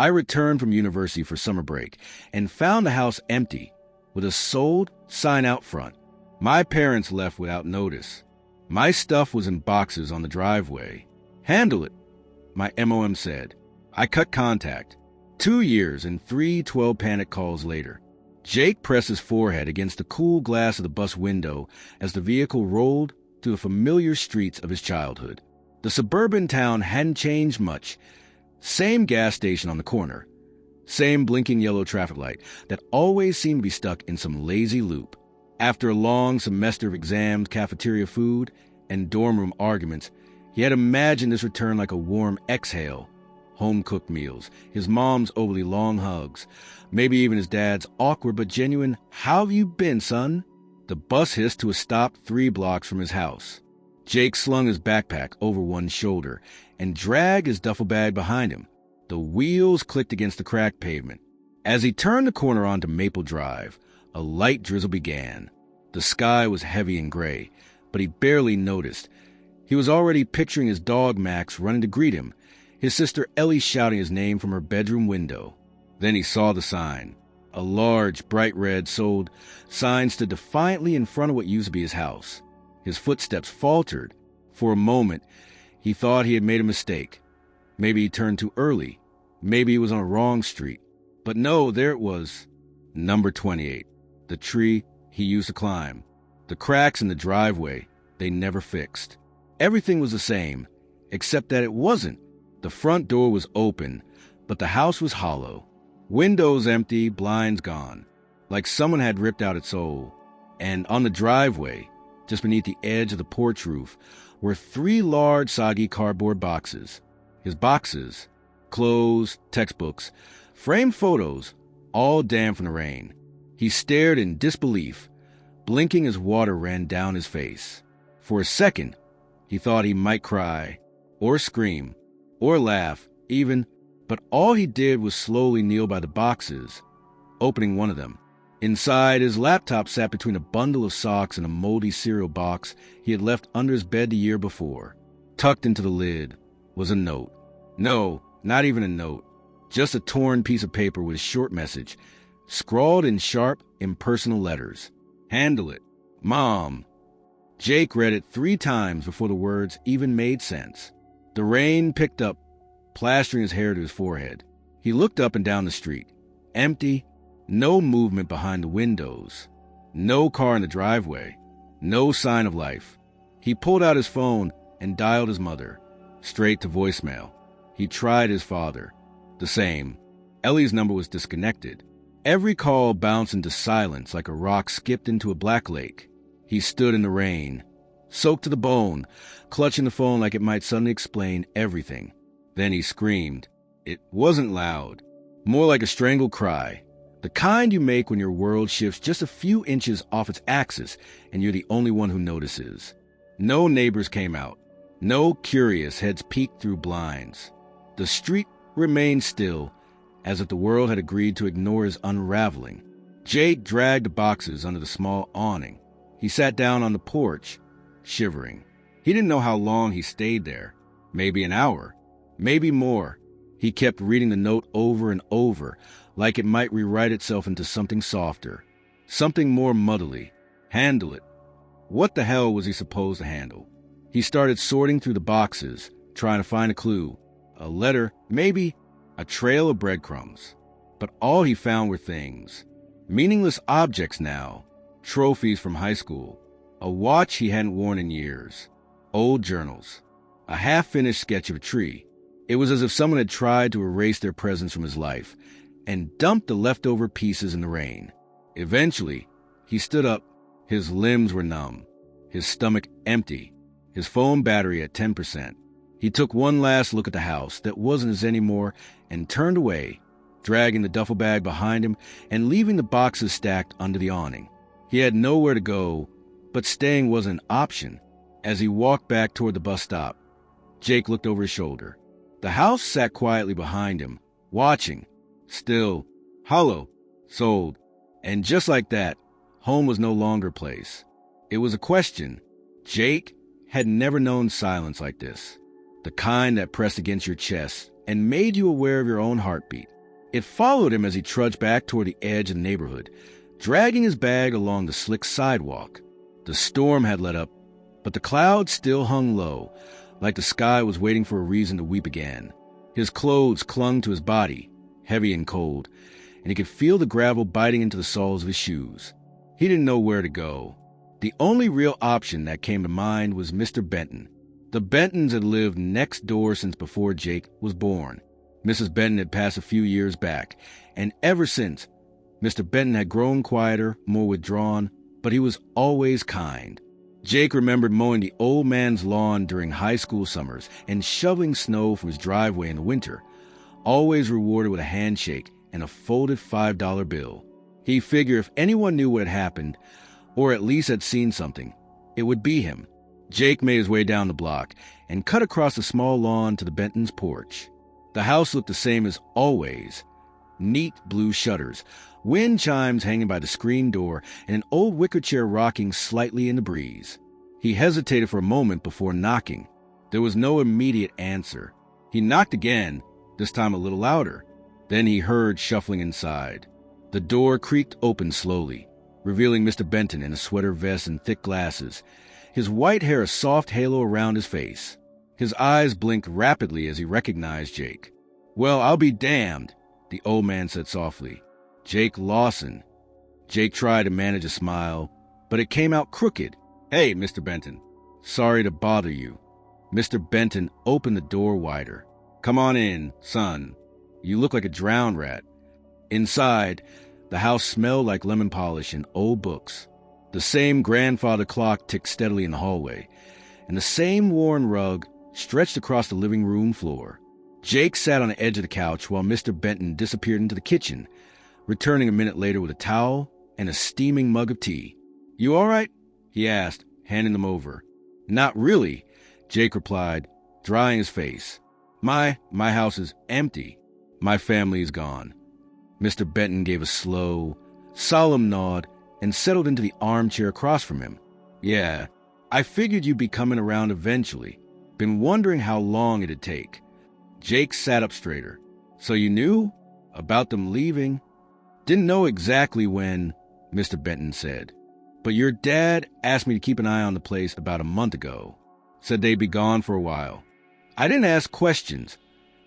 I returned from university for summer break and found the house empty, with a sold sign out front. My parents left without notice. My stuff was in boxes on the driveway. Handle it, my MOM said. I cut contact. 2 years and 3 12-panic calls later. Jake pressed his forehead against the cool glass of the bus window as the vehicle rolled through the familiar streets of his childhood. The suburban town hadn't changed much. Same gas station on the corner. Same blinking yellow traffic light that always seemed to be stuck in some lazy loop. After a long semester of exams, cafeteria food, and dorm room arguments, he had imagined this return like a warm exhale. Home-cooked meals, his mom's overly long hugs, maybe even his dad's awkward but genuine, "How have you been, son?" The bus hissed to a stop 3 blocks from his house. Jake slung his backpack over one shoulder and dragged his duffel bag behind him. The wheels clicked against the cracked pavement. As he turned the corner onto Maple Drive, a light drizzle began. The sky was heavy and gray, but he barely noticed. He was already picturing his dog Max running to greet him, his sister Ellie shouting his name from her bedroom window. Then he saw the sign. A large, bright red sold sign stood defiantly in front of what used to be his house. His footsteps faltered. For a moment, he thought he had made a mistake. Maybe he turned too early. Maybe he was on a wrong street. But no, there it was. Number 28. The tree he used to climb. The cracks in the driveway they never fixed. Everything was the same, except that it wasn't. The front door was open, but the house was hollow. Windows empty, blinds gone, like someone had ripped out its soul. And on the driveway, just beneath the edge of the porch roof, were 3 large, soggy cardboard boxes. His boxes, clothes, textbooks, framed photos, all damp from the rain. He stared in disbelief, blinking as water ran down his face. For a second, he thought he might cry, or scream, or laugh, even, but all he did was slowly kneel by the boxes, opening one of them. Inside, his laptop sat between a bundle of socks and a moldy cereal box he had left under his bed the year before. Tucked into the lid was a note. No, not even a note. Just a torn piece of paper with a short message, scrawled in sharp, impersonal letters. "Handle it. Mom." Jake read it 3 times before the words even made sense. The rain picked up, plastering his hair to his forehead. He looked up and down the street. Empty, no movement behind the windows, no car in the driveway, no sign of life. He pulled out his phone and dialed his mother, straight to voicemail. He tried his father. The same. Ellie's number was disconnected. Every call bounced into silence like a rock skipped into a black lake. He stood in the rain, soaked to the bone, clutching the phone like it might suddenly explain everything. Then he screamed. It wasn't loud, more like a strangled cry, the kind you make when your world shifts just a few inches off its axis and you're the only one who notices. No neighbors came out. No curious heads peeked through blinds. The street remained still, as if the world had agreed to ignore his unraveling. Jake dragged the boxes under the small awning. He sat down on the porch, shivering. He didn't know how long he stayed there. Maybe an hour. Maybe more. He kept reading the note over and over, like it might rewrite itself into something softer, something more muddly. Handle it. What the hell was he supposed to handle? He started sorting through the boxes, trying to find a clue. A letter, maybe a trail of breadcrumbs. But all he found were things. Meaningless objects now. Trophies from high school. A watch he hadn't worn in years. Old journals. A half-finished sketch of a tree. It was as if someone had tried to erase their presence from his life and dumped the leftover pieces in the rain. Eventually, he stood up. His limbs were numb. His stomach empty. His phone battery at 10%. He took one last look at the house that wasn't his anymore and turned away, dragging the duffel bag behind him and leaving the boxes stacked under the awning. He had nowhere to go, but staying wasn't an option. As he walked back toward the bus stop, Jake looked over his shoulder. The house sat quietly behind him, watching. Still, hollow, sold. And just like that, home was no longer a place. It was a question. Jake had never known silence like this. The kind that pressed against your chest, and made you aware of your own heartbeat. It followed him as he trudged back toward the edge of the neighborhood, dragging his bag along the slick sidewalk. The storm had let up, but the clouds still hung low, like the sky was waiting for a reason to weep again. His clothes clung to his body, heavy and cold, and he could feel the gravel biting into the soles of his shoes. He didn't know where to go. The only real option that came to mind was Mr. Benton. The Bentons had lived next door since before Jake was born. Mrs. Benton had passed a few years back, and ever since, Mr. Benton had grown quieter, more withdrawn, but he was always kind. Jake remembered mowing the old man's lawn during high school summers and shoveling snow from his driveway in the winter, always rewarded with a handshake and a folded $5 bill. He figured if anyone knew what had happened, or at least had seen something, it would be him. Jake made his way down the block and cut across the small lawn to the Bentons' porch. The house looked the same as always. Neat blue shutters, wind chimes hanging by the screen door, and an old wicker chair rocking slightly in the breeze. He hesitated for a moment before knocking. There was no immediate answer. He knocked again, this time a little louder. Then he heard shuffling inside. The door creaked open slowly, revealing Mr. Benton in a sweater vest and thick glasses, his white hair a soft halo around his face. His eyes blinked rapidly as he recognized Jake. "Well, I'll be damned," the old man said softly. "Jake Lawson." Jake tried to manage a smile, but it came out crooked. "Hey, Mr. Benton. Sorry to bother you." Mr. Benton opened the door wider. "Come on in, son. You look like a drowned rat." Inside, the house smelled like lemon polish and old books. The same grandfather clock ticked steadily in the hallway, and the same worn rug stretched across the living room floor. Jake sat on the edge of the couch while Mr. Benton disappeared into the kitchen, returning a minute later with a towel and a steaming mug of tea. "You all right?" he asked, handing them over. "Not really," Jake replied, drying his face. My house is empty. My family is gone." Mr. Benton gave a slow, solemn nod and settled into the armchair across from him. "Yeah, I figured you'd be coming around eventually. Been wondering how long it'd take." Jake sat up straighter. "So you knew about them leaving?" "Didn't know exactly when," Mr. Benton said. "But your dad asked me to keep an eye on the place about a month ago. Said they'd be gone for a while. I didn't ask questions.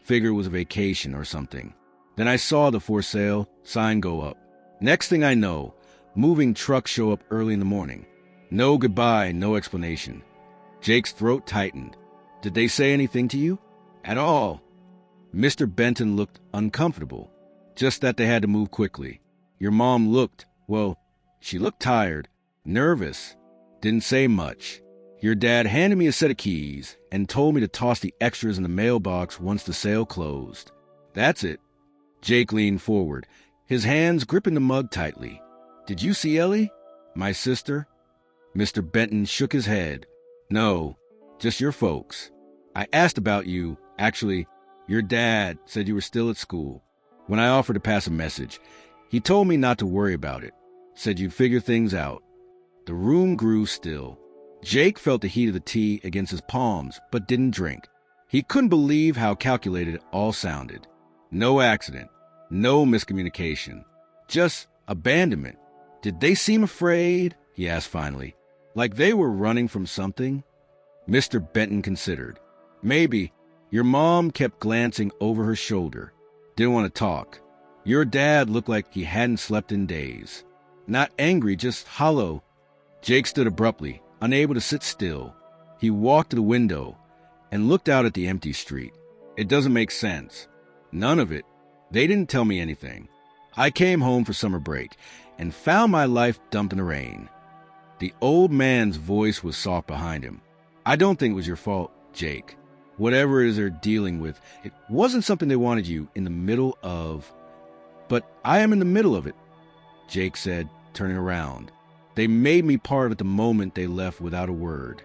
Figured it was a vacation or something. Then I saw the for sale sign go up. Next thing I know, moving trucks show up early in the morning. No goodbye, no explanation." Jake's throat tightened. "Did they say anything to you?" "At all." Mr. Benton looked uncomfortable. "Just that they had to move quickly. Your mom looked, well, she looked tired, nervous. Didn't say much. Your dad handed me a set of keys and told me to toss the extras in the mailbox once the sale closed. That's it." Jake leaned forward, his hands gripping the mug tightly. "Did you see Ellie? My sister?" Mr. Benton shook his head. "No, just your folks. I asked about you. Actually, your dad said you were still at school. When I offered to pass a message, he told me not to worry about it. Said you'd figure things out." The room grew still. Jake felt the heat of the tea against his palms, but didn't drink. He couldn't believe how calculated it all sounded. No accident. No miscommunication. Just abandonment. "Did they seem afraid?" he asked finally. "Like they were running from something?" Mr. Benton considered. "Maybe. Your mom kept glancing over her shoulder. Didn't want to talk. Your dad looked like he hadn't slept in days. Not angry, just hollow." Jake stood abruptly, unable to sit still. He walked to the window and looked out at the empty street. "It doesn't make sense. None of it. They didn't tell me anything. I came home for summer break and found my life dumped in the rain." The old man's voice was soft behind him. "I don't think it was your fault, Jake. Whatever it is they're dealing with, it wasn't something they wanted you in the middle of." "But I am in the middle of it," Jake said, turning around. "They made me part of it the moment they left without a word."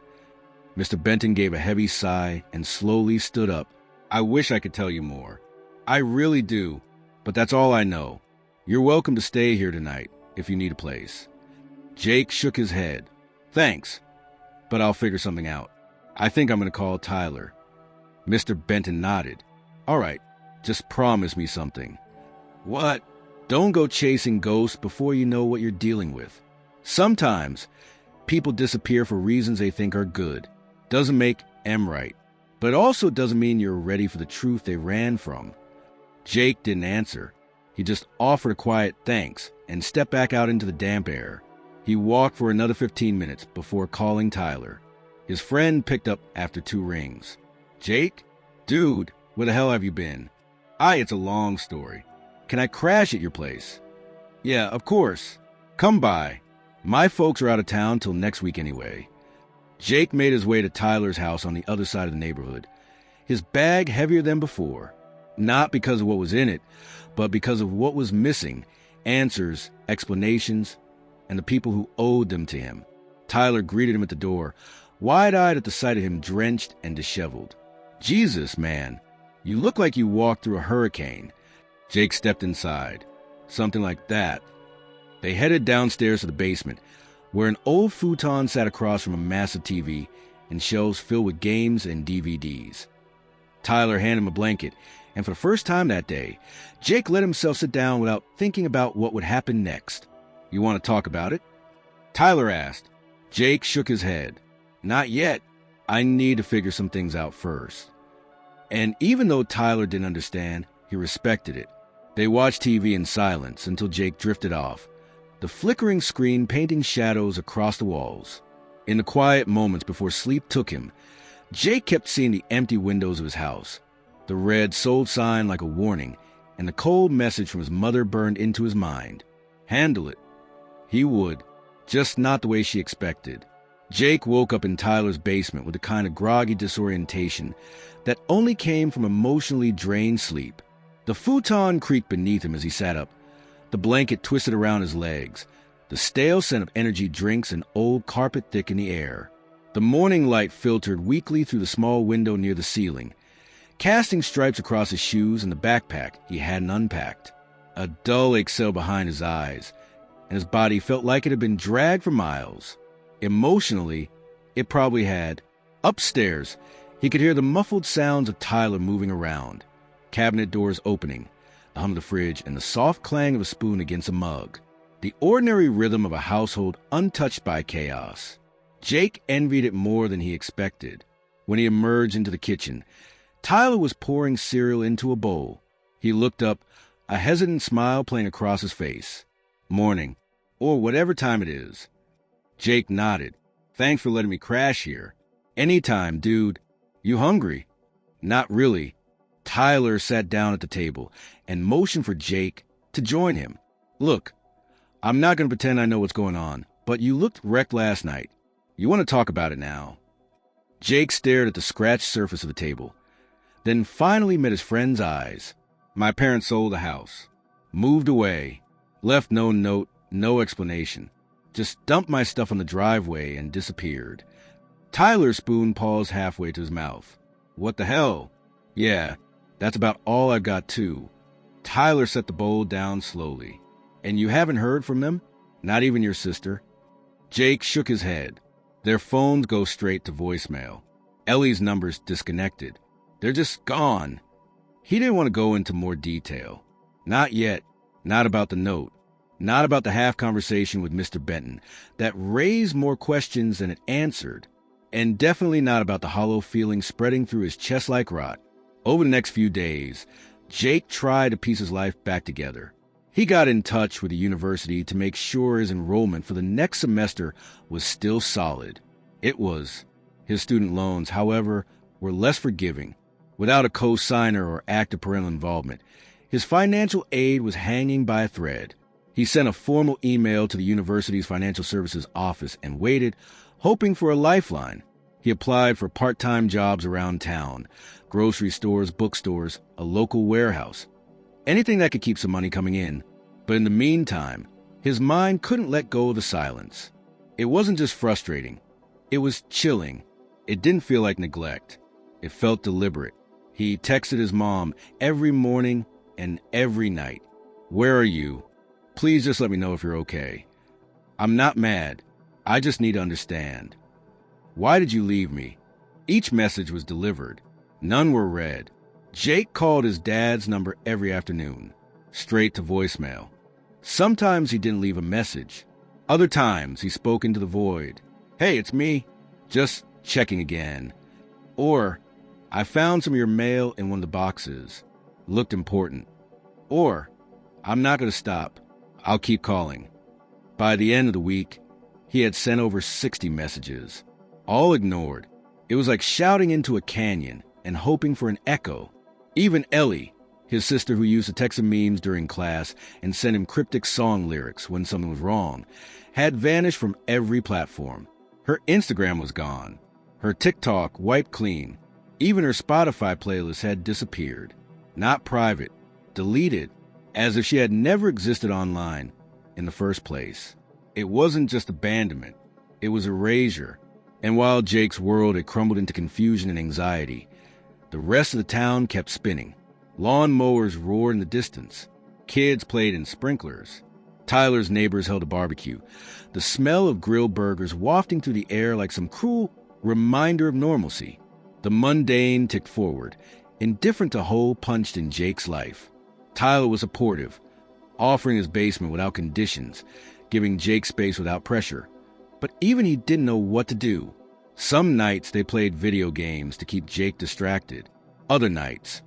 Mr. Benton gave a heavy sigh and slowly stood up. "I wish I could tell you more. I really do, but that's all I know. You're welcome to stay here tonight if you need a place." Jake shook his head. "Thanks, but I'll figure something out. I think I'm going to call Tyler." Mr. Benton nodded. All right, just promise me something. What? Don't go chasing ghosts before you know what you're dealing with. Sometimes, people disappear for reasons they think are good. Doesn't make them right. But it also doesn't mean you're ready for the truth they ran from. Jake didn't answer. He just offered a quiet thanks and stepped back out into the damp air. He walked for another 15 minutes before calling Tyler. His friend picked up after 2 rings. Jake? Dude, where the hell have you been? It's a long story. Can I crash at your place? Yeah, of course. Come by. My folks are out of town till next week anyway. Jake made his way to Tyler's house on the other side of the neighborhood. His bag heavier than before. Not because of what was in it, but because of what was missing. Answers, explanations, and the people who owed them to him. Tyler greeted him at the door, wide-eyed at the sight of him drenched and disheveled. Jesus, man, you look like you walked through a hurricane. Jake stepped inside. Something like that. They headed downstairs to the basement, where an old futon sat across from a massive TV and shelves filled with games and DVDs. Tyler handed him a blanket, and for the first time that day, Jake let himself sit down without thinking about what would happen next. You want to talk about it? Tyler asked. Jake shook his head. Not yet. I need to figure some things out first. And even though Tyler didn't understand, he respected it. They watched TV in silence until Jake drifted off, the flickering screen painting shadows across the walls. In the quiet moments before sleep took him, Jake kept seeing the empty windows of his house, the red sold sign like a warning, and the cold message from his mother burned into his mind. Handle it. He would, just not the way she expected. Jake woke up in Tyler's basement with a kind of groggy disorientation that only came from emotionally drained sleep. The futon creaked beneath him as he sat up. The blanket twisted around his legs. The stale scent of energy drinks and old carpet thick in the air. The morning light filtered weakly through the small window near the ceiling, casting stripes across his shoes and the backpack he hadn't unpacked. A dull ache settled behind his eyes, and his body felt like it had been dragged for miles. Emotionally, it probably had. Upstairs, he could hear the muffled sounds of Tyler moving around, cabinet doors opening, the hum of the fridge, and the soft clang of a spoon against a mug. The ordinary rhythm of a household untouched by chaos. Jake envied it more than he expected. When he emerged into the kitchen, Tyler was pouring cereal into a bowl. He looked up, a hesitant smile playing across his face. Morning, or whatever time it is. Jake nodded. Thanks for letting me crash here. Anytime, dude. You hungry? Not really. Tyler sat down at the table and motioned for Jake to join him. Look, I'm not going to pretend I know what's going on, but you looked wrecked last night. You want to talk about it now? Jake stared at the scratched surface of the table, then finally met his friend's eyes. My parents sold the house, moved away, left no note, no explanation. Just dumped my stuff on the driveway and disappeared. Tyler's spoon paused halfway to his mouth. What the hell? Yeah, that's about all I've got too. Tyler set the bowl down slowly. And you haven't heard from them? Not even your sister? Jake shook his head. Their phones go straight to voicemail. Ellie's number's disconnected. They're just gone. He didn't want to go into more detail. Not yet. Not about the note. Not about the half-conversation with Mr. Benton that raised more questions than it answered. And definitely not about the hollow feeling spreading through his chest like rot. Over the next few days, Jake tried to piece his life back together. He got in touch with the university to make sure his enrollment for the next semester was still solid. It was. His student loans, however, were less forgiving. Without a co-signer or active parental involvement, his financial aid was hanging by a thread. He sent a formal email to the university's financial services office and waited, hoping for a lifeline. He applied for part-time jobs around town, grocery stores, bookstores, a local warehouse. Anything that could keep some money coming in. But in the meantime, his mind couldn't let go of the silence. It wasn't just frustrating. It was chilling. It didn't feel like neglect. It felt deliberate. He texted his mom every morning and every night. Where are you? Please just let me know if you're okay. I'm not mad. I just need to understand. Why did you leave me? Each message was delivered. None were read. Jake called his dad's number every afternoon, straight to voicemail. Sometimes he didn't leave a message. Other times he spoke into the void. "Hey, it's me. Just checking again." Or, "I found some of your mail in one of the boxes. Looked important." Or, "I'm not going to stop. I'll keep calling." By the end of the week, he had sent over 60 messages, all ignored. It was like shouting into a canyon and hoping for an echo. Even Ellie, his sister who used to text him memes during class and send him cryptic song lyrics when something was wrong, had vanished from every platform. Her Instagram was gone. Her TikTok wiped clean. Even her Spotify playlist had disappeared. Not private, deleted, as if she had never existed online in the first place. It wasn't just abandonment. It was erasure. And while Jake's world had crumbled into confusion and anxiety, the rest of the town kept spinning. Lawn mowers roared in the distance. Kids played in sprinklers. Tyler's neighbors held a barbecue, the smell of grilled burgers wafting through the air like some cruel reminder of normalcy. The mundane ticked forward, indifferent to hole punched in Jake's life. Tyler was supportive, offering his basement without conditions, giving Jake space without pressure. But even he didn't know what to do. Some nights they played video games to keep Jake distracted. Other nights,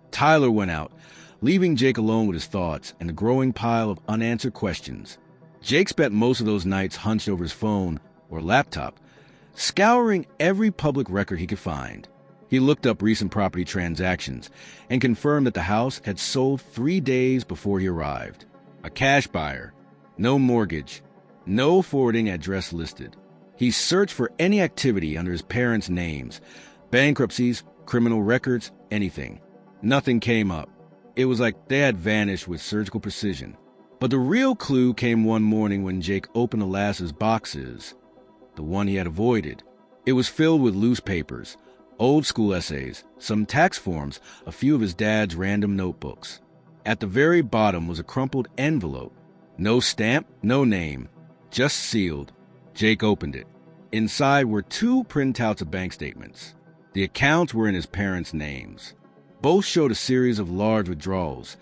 Tyler went out, leaving Jake alone with his thoughts and a growing pile of unanswered questions. Jake spent most of those nights hunched over his phone or laptop, scouring every public record he could find. He looked up recent property transactions and confirmed that the house had sold 3 days before he arrived. A cash buyer, no mortgage, no forwarding address listed. He searched for any activity under his parents' names, bankruptcies, criminal records, anything. Nothing came up. It was like they had vanished with surgical precision. But the real clue came one morning when Jake opened the last of his boxes, the one he had avoided. It was filled with loose papers, old school essays, some tax forms, a few of his dad's random notebooks. At the very bottom was a crumpled envelope. No stamp, no name, just sealed. Jake opened it. Inside were 2 printouts of bank statements. The accounts were in his parents' names. Both showed a series of large withdrawals.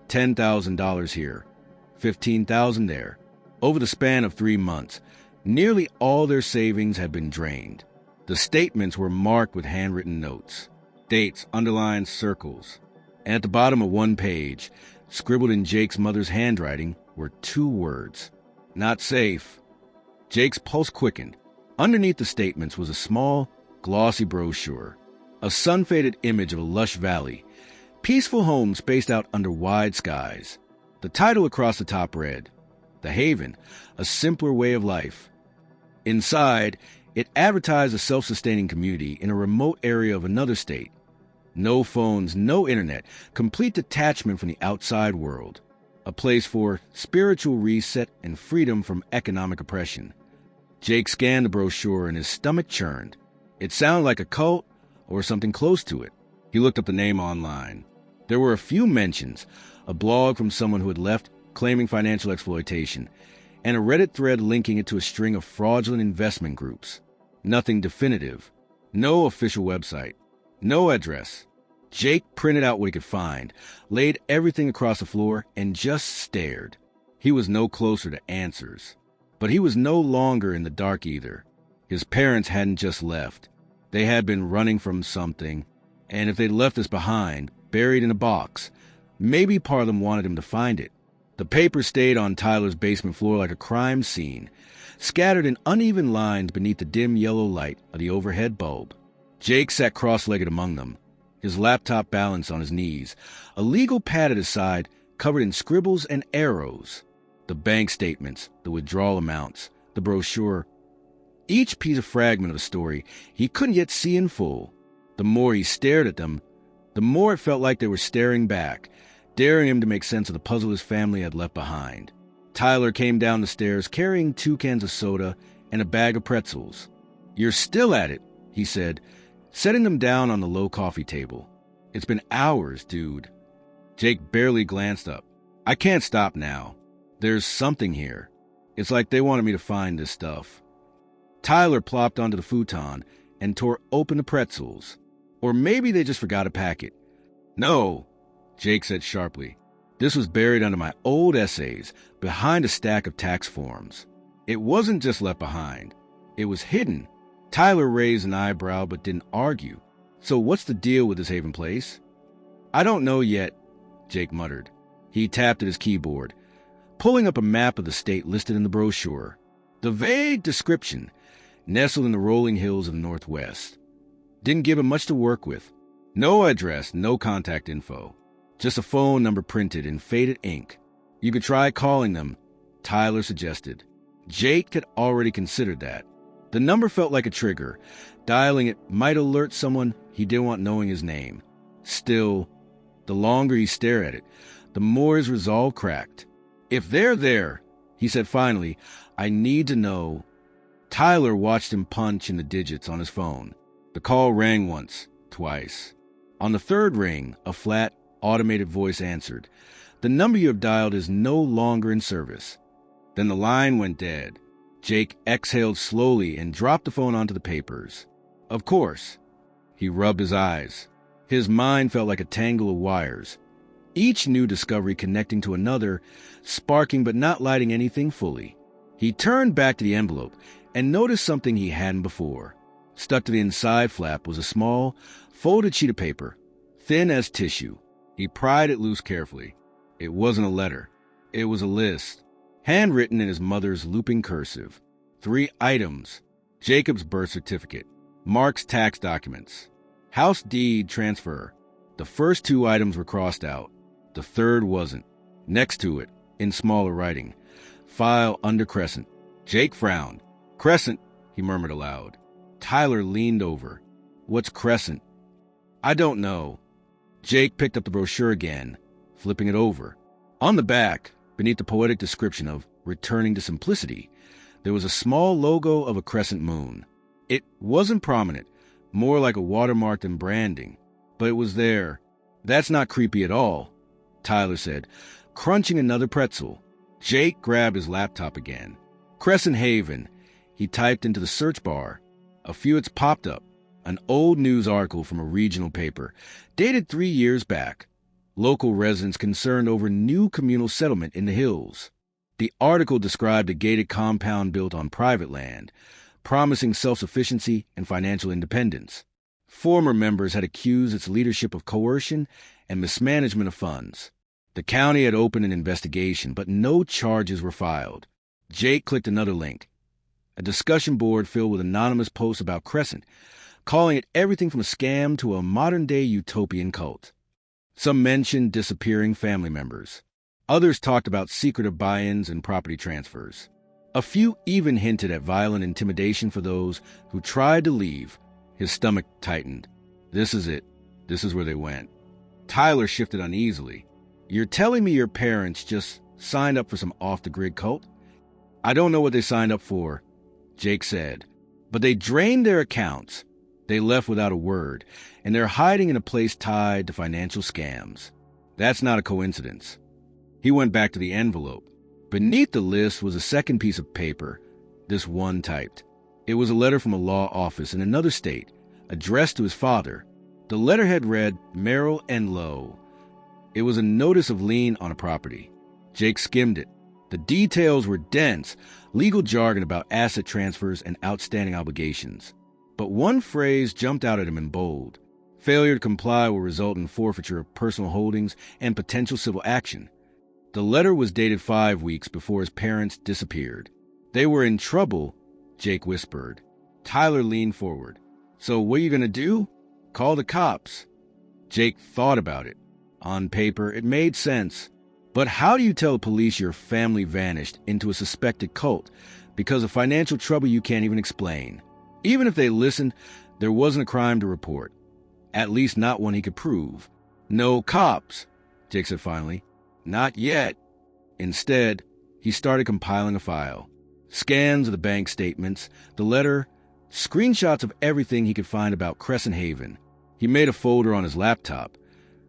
$10,000 here, $15,000 there. Over the span of 3 months, nearly all their savings had been drained. The statements were marked with handwritten notes, dates, underlined circles. And at the bottom of one page, scribbled in Jake's mother's handwriting, were 2 words. Not safe. Jake's pulse quickened. Underneath the statements was a small, glossy brochure, a sun-faded image of a lush valley, peaceful homes spaced out under wide skies. The title across the top read, "The Haven, a simpler way of life." Inside, it advertised a self-sustaining community in a remote area of another state. No phones, no internet, complete detachment from the outside world. A place for spiritual reset and freedom from economic oppression. Jake scanned the brochure and his stomach churned. It sounded like a cult or something close to it. He looked up the name online. There were a few mentions, a blog from someone who had left claiming financial exploitation, and a Reddit thread linking it to a string of fraudulent investment groups. Nothing definitive. No official website. No address. Jake printed out what he could find, laid everything across the floor, and just stared. He was no closer to answers. But he was no longer in the dark either. His parents hadn't just left. They had been running from something, and if they'd left this behind, buried in a box, maybe part of them wanted him to find it. The paper stayed on Tyler's basement floor like a crime scene, scattered in uneven lines beneath the dim yellow light of the overhead bulb. Jake sat cross-legged among them, his laptop balanced on his knees, a legal pad at his side covered in scribbles and arrows. The bank statements, the withdrawal amounts, the brochure. Each piece a fragment of a story he couldn't yet see in full. The more he stared at them, the more it felt like they were staring back, daring him to make sense of the puzzle his family had left behind. Tyler came down the stairs carrying 2 cans of soda and a bag of pretzels. "You're still at it," he said, setting them down on the low coffee table. "It's been hours, dude." Jake barely glanced up. "I can't stop now. There's something here. It's like they wanted me to find this stuff." Tyler plopped onto the futon and tore open the pretzels. Or maybe they just forgot a packet. No, Jake said sharply. This was buried under my old essays, behind a stack of tax forms. It wasn't just left behind. It was hidden. Tyler raised an eyebrow but didn't argue. So what's the deal with this Haven place? I don't know yet, Jake muttered. He tapped at his keyboard, pulling up a map of the state listed in the brochure. The vague description, nestled in the rolling hills of the Northwest, didn't give him much to work with. No address, no contact info. Just a phone number printed in faded ink. You could try calling them, Tyler suggested. Jake had already considered that. The number felt like a trigger. Dialing it might alert someone he didn't want knowing his name. Still, the longer he stared at it, the more his resolve cracked. If they're there, he said finally, I need to know. Tyler watched him punch in the digits on his phone. The call rang once, twice. On the third ring, a flat, automated voice answered. The number you have dialed is no longer in service. Then the line went dead. Jake exhaled slowly and dropped the phone onto the papers. Of course. He rubbed his eyes. His mind felt like a tangle of wires, each new discovery connecting to another, sparking but not lighting anything fully. He turned back to the envelope and noticed something he hadn't before. Stuck to the inside flap was a small, folded sheet of paper, thin as tissue. He pried it loose carefully. It wasn't a letter. It was a list, handwritten in his mother's looping cursive. 3 items: Jacob's birth certificate, Mark's tax documents, house deed transfer. The first 2 items were crossed out. The third wasn't. Next to it, in smaller writing, file under Crescent. Jake frowned. Crescent, he murmured aloud. Tyler leaned over. What's Crescent? I don't know. Jake picked up the brochure again, flipping it over. On the back, beneath the poetic description of returning to simplicity, there was a small logo of a crescent moon. It wasn't prominent, more like a watermark than branding, but it was there. That's not creepy at all, Tyler said, crunching another pretzel. Jake grabbed his laptop again. Crescent Haven, he typed into the search bar. A few hits popped up. An old news article from a regional paper, dated 3 years back. Local residents concerned over new communal settlement in the hills. The article described a gated compound built on private land, promising self-sufficiency and financial independence. Former members had accused its leadership of coercion and mismanagement of funds. The county had opened an investigation, but no charges were filed. Jake clicked another link. A discussion board filled with anonymous posts about Crescent, calling it everything from a scam to a modern-day utopian cult. Some mentioned disappearing family members. Others talked about secretive buy-ins and property transfers. A few even hinted at violent intimidation for those who tried to leave. His stomach tightened. This is it. This is where they went. Tyler shifted uneasily. You're telling me your parents just signed up for some off-the-grid cult? I don't know what they signed up for, Jake said, but they drained their accounts. They left without a word, and they're hiding in a place tied to financial scams. That's not a coincidence. He went back to the envelope. Beneath the list was a second piece of paper, this one typed. It was a letter from a law office in another state, addressed to his father. The letterhead read, Merrill and Lowe. It was a notice of lien on a property. Jake skimmed it. The details were dense, legal jargon about asset transfers and outstanding obligations. But one phrase jumped out at him in bold. Failure to comply will result in forfeiture of personal holdings and potential civil action. The letter was dated 5 weeks before his parents disappeared. They were in trouble, Jake whispered. Tyler leaned forward. So what are you going to do? Call the cops. Jake thought about it. On paper, it made sense. But how do you tell the police your family vanished into a suspected cult because of financial trouble you can't even explain? Even if they listened, there wasn't a crime to report. At least not one he could prove. No cops, Jake said finally. Not yet. Instead, he started compiling a file. Scans of the bank statements, the letter, screenshots of everything he could find about Crescent Haven. He made a folder on his laptop,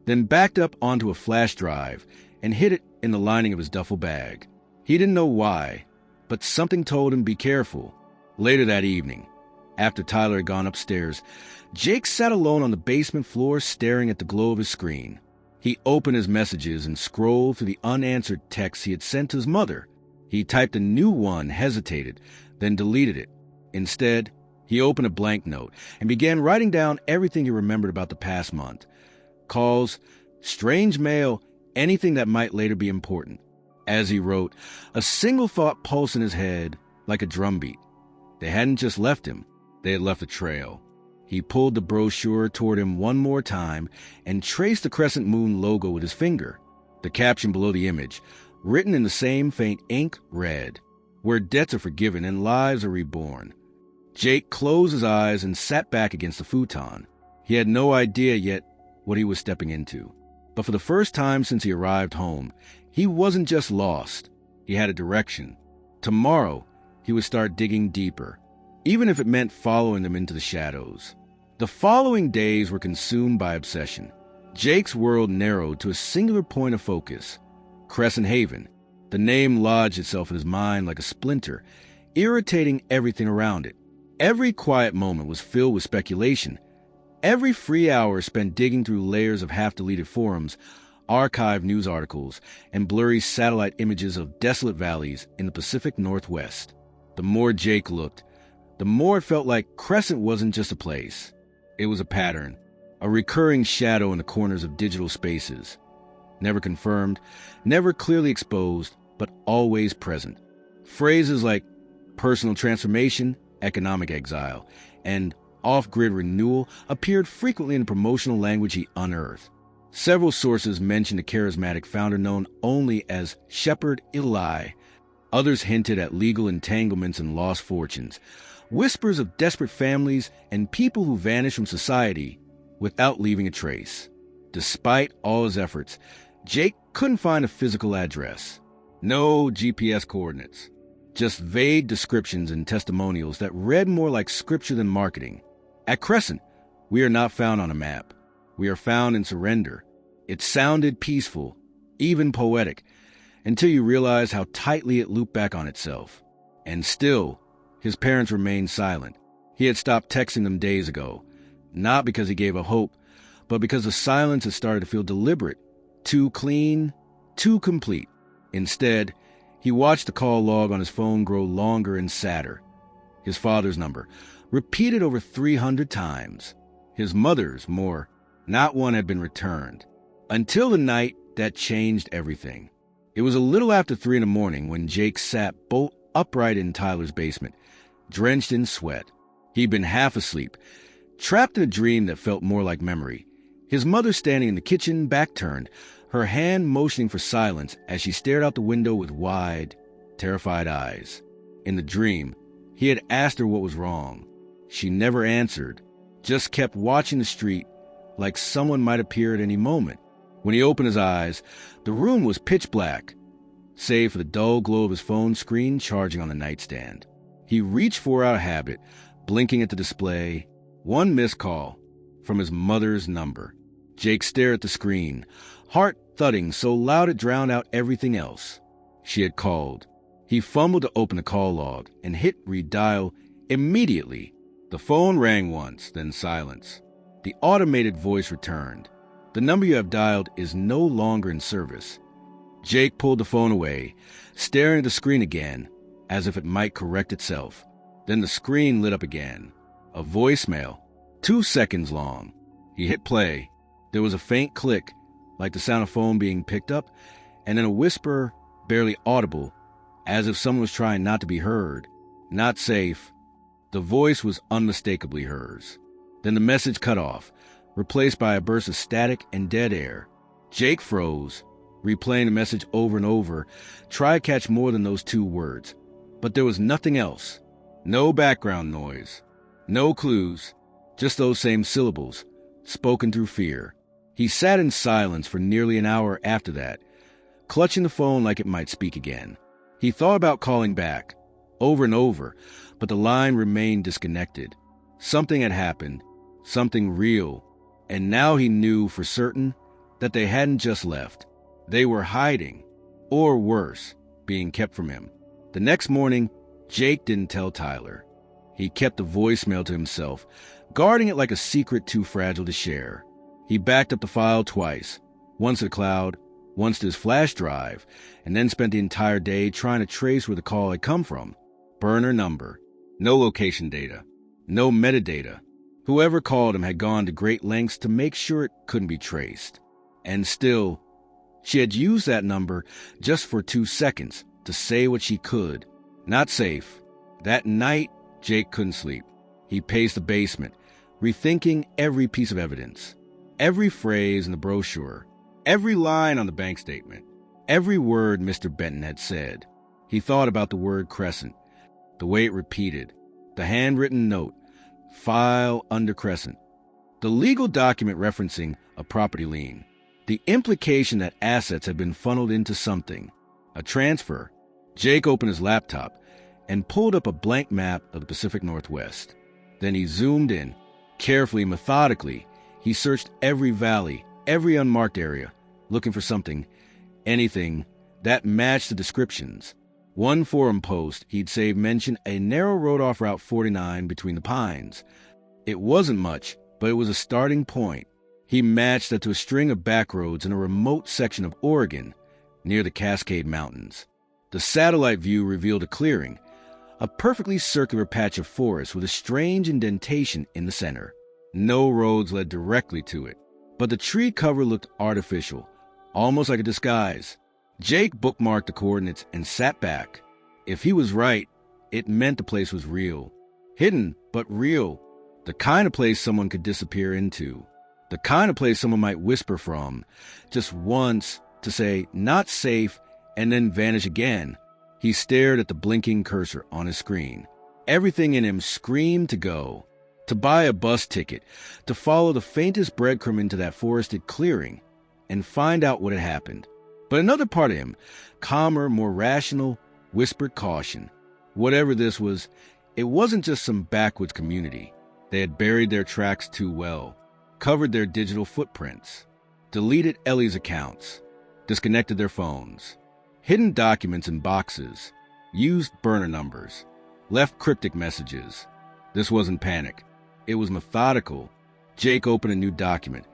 then backed up onto a flash drive and hid it in the lining of his duffel bag. He didn't know why, but something told him be careful. Later that evening, After Tyler had gone upstairs, Jake sat alone on the basement floor staring at the glow of his screen. He opened his messages and scrolled through the unanswered texts he had sent to his mother. He typed a new one, hesitated, then deleted it. Instead, he opened a blank note and began writing down everything he remembered about the past month. Calls, strange mail, anything that might later be important. As he wrote, a single thought pulsed in his head like a drumbeat. They hadn't just left him, they had left a trail. He pulled the brochure toward him one more time and traced the crescent moon logo with his finger. The caption below the image, written in the same faint ink, read, "Where debts are forgiven and lives are reborn." Jake closed his eyes and sat back against the futon. He had no idea yet what he was stepping into. But for the first time since he arrived home, he wasn't just lost. He had a direction. Tomorrow, he would start digging deeper, even if it meant following them into the shadows. The following days were consumed by obsession. Jake's world narrowed to a singular point of focus, Crescent Haven. The name lodged itself in his mind like a splinter, irritating everything around it. Every quiet moment was filled with speculation. Every free hour spent digging through layers of half-deleted forums, archived news articles, and blurry satellite images of desolate valleys in the Pacific Northwest. The more Jake looked, the more it felt like Crescent wasn't just a place. It was a pattern, a recurring shadow in the corners of digital spaces. Never confirmed, never clearly exposed, but always present. Phrases like personal transformation, economic exile, and off-grid renewal appeared frequently in the promotional language he unearthed. Several sources mentioned a charismatic founder known only as Shepherd Eli. Others hinted at legal entanglements and lost fortunes. Whispers of desperate families and people who vanished from society without leaving a trace. Despite all his efforts, Jake couldn't find a physical address. No GPS coordinates. Just vague descriptions and testimonials that read more like scripture than marketing. At Crescent, we are not found on a map. We are found in surrender. It sounded peaceful, even poetic, until you realize how tightly it looped back on itself. And still, his parents remained silent. He had stopped texting them days ago, not because he gave up hope, but because the silence had started to feel deliberate, too clean, too complete. Instead, he watched the call log on his phone grow longer and sadder. His father's number, repeated over 300 times. His mother's, more. Not one had been returned. Until the night that changed everything. It was a little after 3 a.m. when Jake sat bolt upright in Tyler's basement, drenched in sweat. He'd been half asleep, trapped in a dream that felt more like memory. His mother standing in the kitchen, back turned, her hand motioning for silence as she stared out the window with wide, terrified eyes. In the dream, he had asked her what was wrong. She never answered, just kept watching the street like someone might appear at any moment. When he opened his eyes, the room was pitch black, save for the dull glow of his phone screen charging on the nightstand. He reached for out of habit, blinking at the display. One missed call from his mother's number. Jake stared at the screen, heart thudding so loud it drowned out everything else. She had called. He fumbled to open the call log and hit redial immediately. The phone rang once, then silence. The automated voice returned. The number you have dialed is no longer in service. Jake pulled the phone away, staring at the screen again, as if it might correct itself. Then the screen lit up again. A voicemail, 2 seconds long. He hit play. There was a faint click, like the sound of phone being picked up, and then a whisper, barely audible, as if someone was trying not to be heard. Not safe. The voice was unmistakably hers. Then the message cut off, replaced by a burst of static and dead air. Jake froze, replaying the message over and over, tried to catch more than those 2 words. But there was nothing else. No background noise. No clues. Just those same syllables, spoken through fear. He sat in silence for nearly an hour after that, clutching the phone like it might speak again. He thought about calling back, over and over, but the line remained disconnected. Something had happened, something real, and now he knew for certain that they hadn't just left. They were hiding, or worse, being kept from him. The next morning, Jake didn't tell Tyler. He kept the voicemail to himself, guarding it like a secret too fragile to share. He backed up the file twice, once to the cloud, once to his flash drive, and then spent the entire day trying to trace where the call had come from. Burner number. No location data. No metadata. Whoever called him had gone to great lengths to make sure it couldn't be traced. And still, she had used that number just for 2 seconds to say what she could. Not safe. That night, Jake couldn't sleep. He paced the basement, rethinking every piece of evidence. Every phrase in the brochure. Every line on the bank statement. Every word Mr. Benton had said. He thought about the word Crescent, the way it repeated, the handwritten note, file under Crescent, the legal document referencing a property lien, the implication that assets had been funneled into something, a transfer. Jake opened his laptop and pulled up a blank map of the Pacific Northwest. Then he zoomed in. Carefully, methodically, he searched every valley, every unmarked area, looking for something, anything, that matched the descriptions. One forum post he'd saved mentioned a narrow road off Route 49 between the pines. It wasn't much, but it was a starting point. He matched that to a string of back roads in a remote section of Oregon, near the Cascade Mountains. The satellite view revealed a clearing, a perfectly circular patch of forest with a strange indentation in the center. No roads led directly to it, but the tree cover looked artificial, almost like a disguise. Jake bookmarked the coordinates and sat back. If he was right, it meant the place was real. Hidden, but real. The kind of place someone could disappear into. The kind of place someone might whisper from, just once, to say, "not safe," and then vanish again. He stared at the blinking cursor on his screen. Everything in him screamed to go, to buy a bus ticket, to follow the faintest breadcrumb into that forested clearing, and find out what had happened. But another part of him, calmer, more rational, whispered caution. Whatever this was, it wasn't just some backwoods community. They had buried their tracks too well, covered their digital footprints, deleted Ellie's accounts, disconnected their phones, hidden documents in boxes, used burner numbers, left cryptic messages. This wasn't panic. It was methodical. Jake opened a new document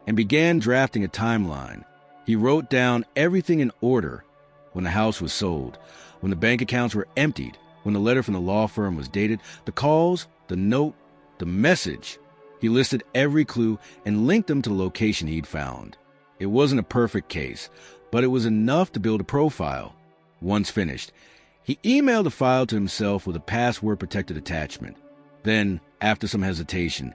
and began drafting a timeline. He wrote down everything in order: when the house was sold, when the bank accounts were emptied, when the letter from the law firm was dated, the calls, the note, the message. He listed every clue and linked them to the location he'd found. It wasn't a perfect case, but it was enough to build a profile. Once finished, he emailed the file to himself with a password-protected attachment. Then, after some hesitation,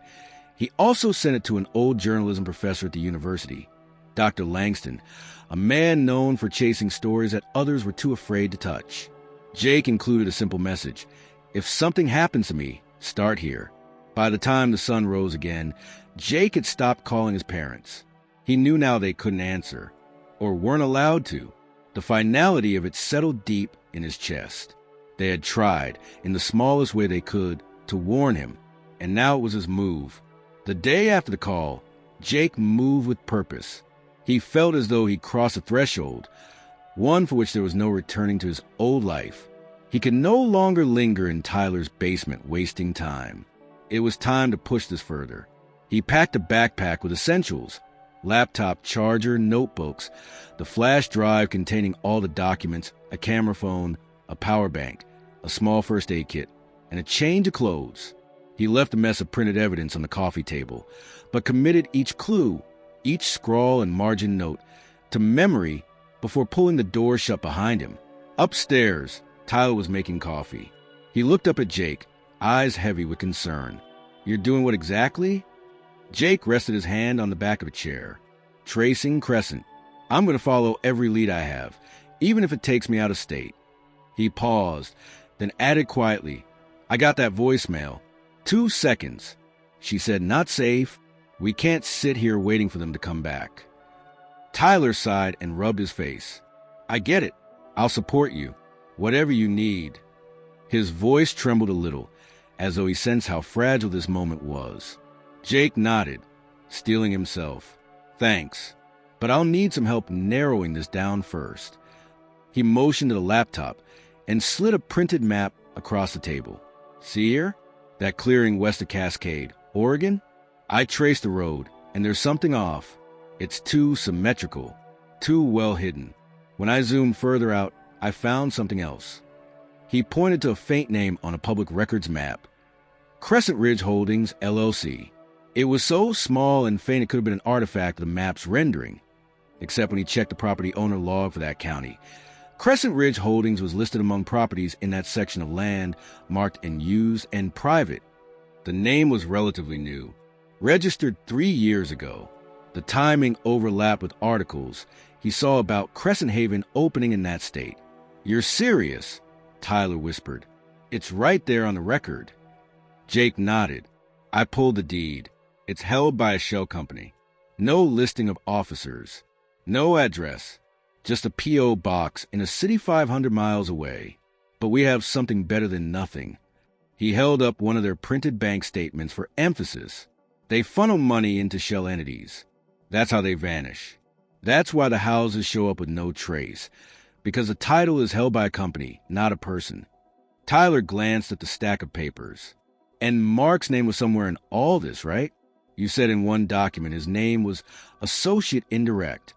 he also sent it to an old journalism professor at the university, Dr. Langston, a man known for chasing stories that others were too afraid to touch. Jake included a simple message: "If something happens to me, start here." By the time the sun rose again, Jake had stopped calling his parents. He knew now they couldn't answer, or weren't allowed to. The finality of it settled deep in his chest. They had tried, in the smallest way they could, to warn him, and now it was his move. The day after the call, Jake moved with purpose. He felt as though he'd crossed a threshold, one for which there was no returning to his old life. He could no longer linger in Tyler's basement, wasting time. It was time to push this further. He packed a backpack with essentials: laptop, charger, notebooks, the flash drive containing all the documents, a camera phone, a power bank, a small first aid kit, and a change of clothes. He left a mess of printed evidence on the coffee table, but committed each clue, each scrawl and margin note, to memory before pulling the door shut behind him. Upstairs, Tyler was making coffee. He looked up at Jake, eyes heavy with concern. "You're doing what exactly?" Jake rested his hand on the back of a chair. "Tracing Crescent. I'm going to follow every lead I have, even if it takes me out of state." He paused, then added quietly, "I got that voicemail. 2 seconds. She said, 'Not safe. We can't sit here waiting for them to come back.'" Tyler sighed and rubbed his face. "I get it. I'll support you. Whatever you need." His voice trembled a little, as though he sensed how fragile this moment was. Jake nodded, steeling himself. "Thanks, but I'll need some help narrowing this down first." He motioned to the laptop and slid a printed map across the table. "See here? That clearing west of Cascade, Oregon? I traced the road, and there's something off. It's too symmetrical, too well hidden. When I zoomed further out, I found something else. He pointed to a faint name on a public records map. Crescent Ridge Holdings, LLC. It was so small and faint it could have been an artifact of the map's rendering, except when he checked the property owner log for that county. Crescent Ridge Holdings was listed among properties in that section of land marked in used and private. The name was relatively new, registered 3 years ago. The timing overlapped with articles he saw about Crescent Haven opening in that state. "You're serious?" Tyler whispered. "It's right there on the record." Jake nodded. I pulled the deed. It's held by a shell company. No listing of officers. No address. Just a P.O. box in a city 500 miles away. But we have something better than nothing. He held up one of their printed bank statements for emphasis. They funnel money into shell entities. That's how they vanish. That's why the houses show up with no trace. Because the title is held by a company, not a person. Tyler glanced at the stack of papers. And Mark's name was somewhere in all this, right? You said in one document his name was Associate Indirect.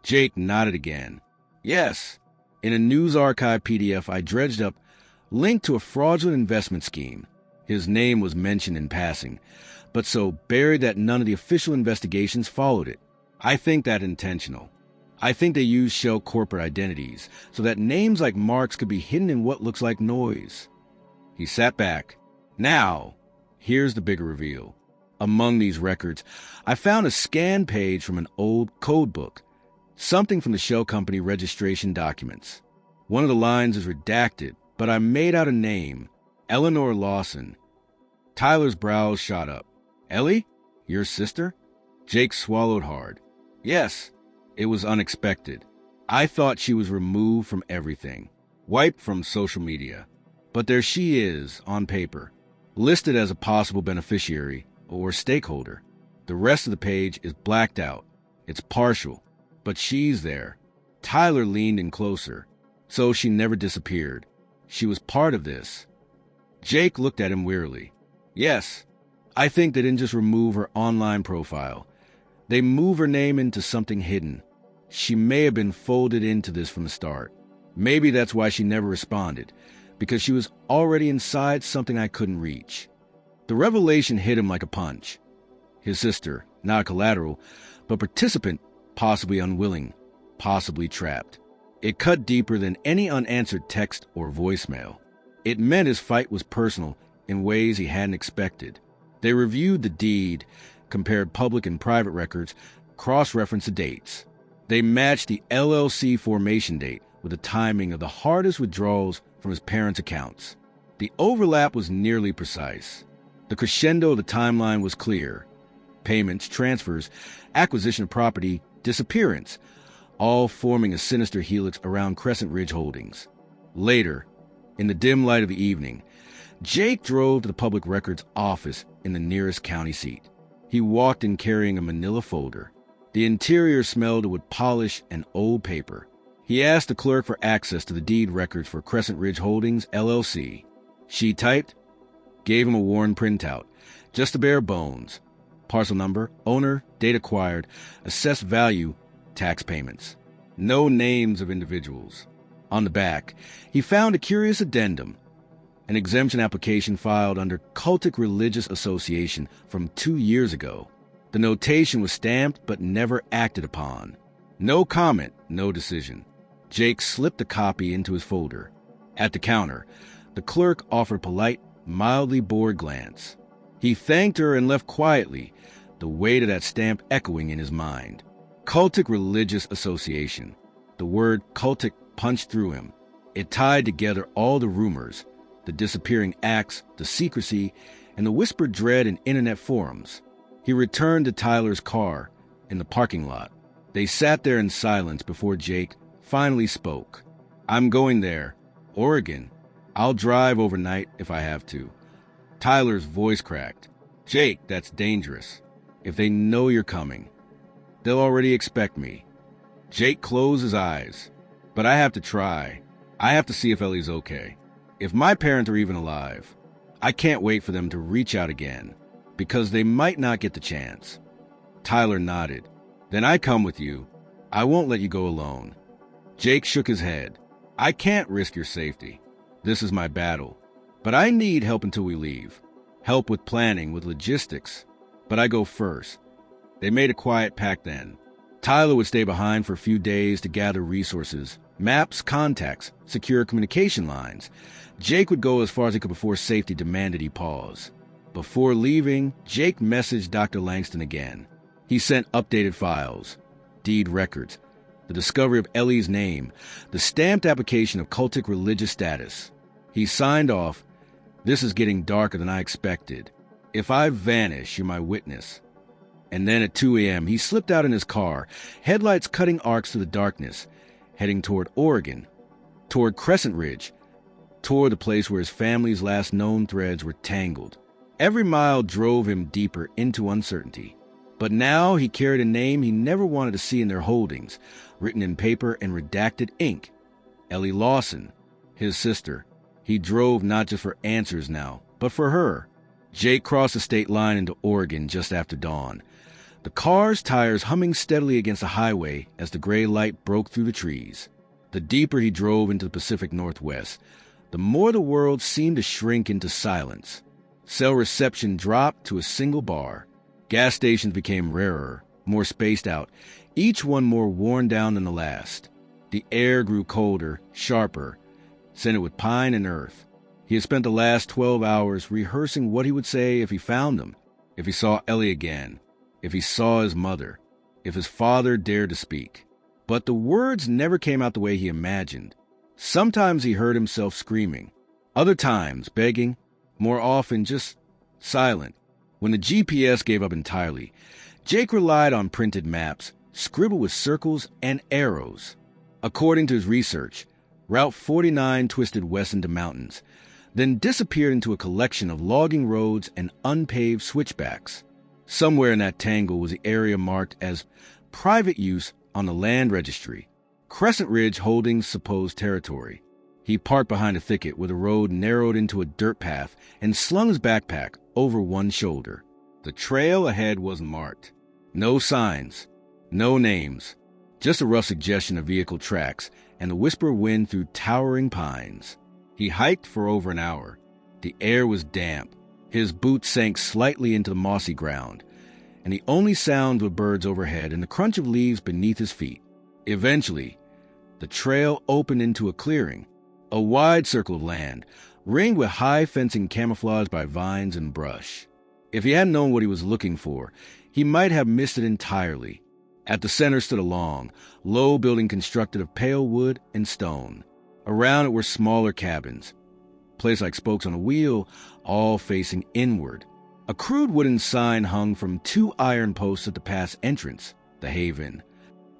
Jake nodded again. Yes. In a news archive PDF I dredged up, linked to a fraudulent investment scheme. His name was mentioned in passing, but so buried that none of the official investigations followed it. I think that intentional. I think they used shell corporate identities so that names like Mark's could be hidden in what looks like noise. He sat back. Now, here's the bigger reveal. Among these records, I found a scanned page from an old code book, something from the shell company registration documents. One of the lines is redacted, but I made out a name, Eleanor Lawson. Tyler's brows shot up. Ellie? Your sister? Jake swallowed hard. Yes, it was unexpected. I thought she was removed from everything, wiped from social media. But there she is, on paper, listed as a possible beneficiary or stakeholder. The rest of the page is blacked out. It's partial, but she's there. Tyler leaned in closer, so she never disappeared. She was part of this. Jake looked at him wearily. Yes, I think they didn't just remove her online profile. They moved her name into something hidden. She may have been folded into this from the start. Maybe that's why she never responded, because she was already inside something I couldn't reach. The revelation hit him like a punch. His sister, not collateral, but participant, possibly unwilling, possibly trapped. It cut deeper than any unanswered text or voicemail. It meant his fight was personal in ways he hadn't expected. They reviewed the deed, compared public and private records, cross-referenced the dates. They matched the LLC formation date with the timing of the hardest withdrawals from his parents' accounts. The overlap was nearly precise. The crescendo of the timeline was clear. Payments, transfers, acquisition of property, disappearance, all forming a sinister helix around Crescent Ridge Holdings. Later, in the dim light of the evening, Jake drove to the public records office in the nearest county seat. He walked in carrying a manila folder. The interior smelled of wood polish and old paper. He asked the clerk for access to the deed records for Crescent Ridge Holdings, LLC. She typed, gave him a worn printout, just the bare bones. Parcel number, owner, date acquired, assessed value, tax payments. No names of individuals. On the back, he found a curious addendum, an exemption application filed under Cultic Religious Association from 2 years ago. The notation was stamped but never acted upon. No comment, no decision. Jake slipped a copy into his folder. At the counter, the clerk offered a polite, mildly bored glance. He thanked her and left quietly, the weight of that stamp echoing in his mind. Cultic Religious Association. The word cultic punched through him. It tied together all the rumors, the disappearing acts, the secrecy, and the whispered dread in internet forums. He returned to Tyler's car in the parking lot. They sat there in silence before Jake finally spoke. I'm going there. Oregon. I'll drive overnight if I have to. Tyler's voice cracked. Jake, that's dangerous. If they know you're coming, they'll already expect me. Jake closed his eyes. But I have to try. I have to see if Ellie's okay. If my parents are even alive. I can't wait for them to reach out again, because they might not get the chance. Tyler nodded. Then I come with you. I won't let you go alone. Jake shook his head. I can't risk your safety. This is my battle. But I need help until we leave. Help with planning, with logistics. But I go first. They made a quiet pact then. Tyler would stay behind for a few days to gather resources, maps, contacts, secure communication lines. Jake would go as far as he could before safety demanded he pause. Before leaving, Jake messaged Dr. Langston again. He sent updated files, deed records, the discovery of Ellie's name, the stamped application of cultic religious status. He signed off, "This is getting darker than I expected. If I vanish, you're my witness." And then at 2 a.m., he slipped out in his car, headlights cutting arcs through the darkness, heading toward Oregon, toward Crescent Ridge, toward the place where his family's last known threads were tangled. Every mile drove him deeper into uncertainty. But now he carried a name he never wanted to see in their holdings, written in paper and redacted ink. Ellie Lawson, his sister. He drove not just for answers now, but for her. Jake crossed the state line into Oregon just after dawn. The car's tires humming steadily against the highway as the gray light broke through the trees. The deeper he drove into the Pacific Northwest, the more the world seemed to shrink into silence. Cell reception dropped to a single bar. Gas stations became rarer, more spaced out, each one more worn down than the last. The air grew colder, sharper, scented with pine and earth. He had spent the last 12 hours rehearsing what he would say if he found them, if he saw Ellie again, if he saw his mother, if his father dared to speak. But the words never came out the way he imagined. Sometimes he heard himself screaming, other times begging, more often just silent. When the GPS gave up entirely, Jake relied on printed maps, scribbled with circles and arrows. According to his research, Route 49 twisted west into mountains, then disappeared into a collection of logging roads and unpaved switchbacks. Somewhere in that tangle was the area marked as private use on the land registry, Crescent Ridge Holdings' supposed territory. He parked behind a thicket where the road narrowed into a dirt path and slung his backpack over one shoulder. The trail ahead wasn't marked. No signs, no names, just a rough suggestion of vehicle tracks and the whisper of wind through towering pines. He hiked for over an hour. The air was damp. His boots sank slightly into the mossy ground, and the only sounds were birds overhead and the crunch of leaves beneath his feet. Eventually, the trail opened into a clearing, a wide circle of land, ringed with high fencing camouflaged by vines and brush. If he hadn't known what he was looking for, he might have missed it entirely. At the center stood a long, low building constructed of pale wood and stone. Around it were smaller cabins, placed like spokes on a wheel, all facing inward. A crude wooden sign hung from 2 iron posts at the pass entrance, the Haven.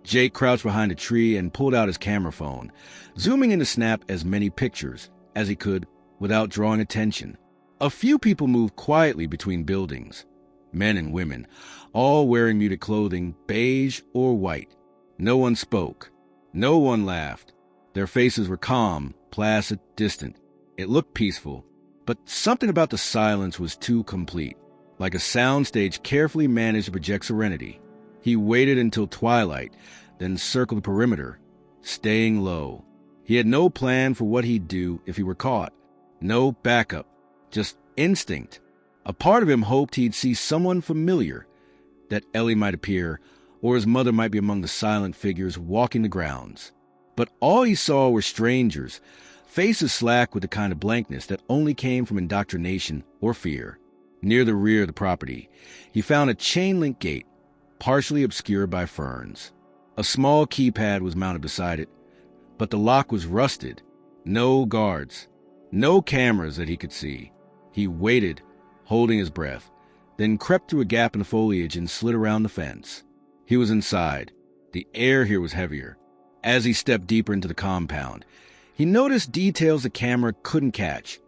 Jake crouched behind a tree and pulled out his camera phone, zooming in to snap as many pictures as he could without drawing attention. A few people moved quietly between buildings, men and women, all wearing muted clothing, beige or white. No one spoke. No one laughed. Their faces were calm, placid, distant. It looked peaceful, but something about the silence was too complete, like a soundstage carefully managed to project serenity. He waited until twilight, then circled the perimeter, staying low. He had no plan for what he'd do if he were caught. No backup, just instinct. A part of him hoped he'd see someone familiar, that Ellie might appear, or his mother might be among the silent figures walking the grounds. But all he saw were strangers, faces slack with the kind of blankness that only came from indoctrination or fear. Near the rear of the property, he found a chain-link gate, partially obscured by ferns. A small keypad was mounted beside it, but the lock was rusted. No guards, no cameras that he could see. He waited, holding his breath, then crept through a gap in the foliage and slid around the fence. He was inside. The air here was heavier. As he stepped deeper into the compound, he noticed details the camera couldn't catch.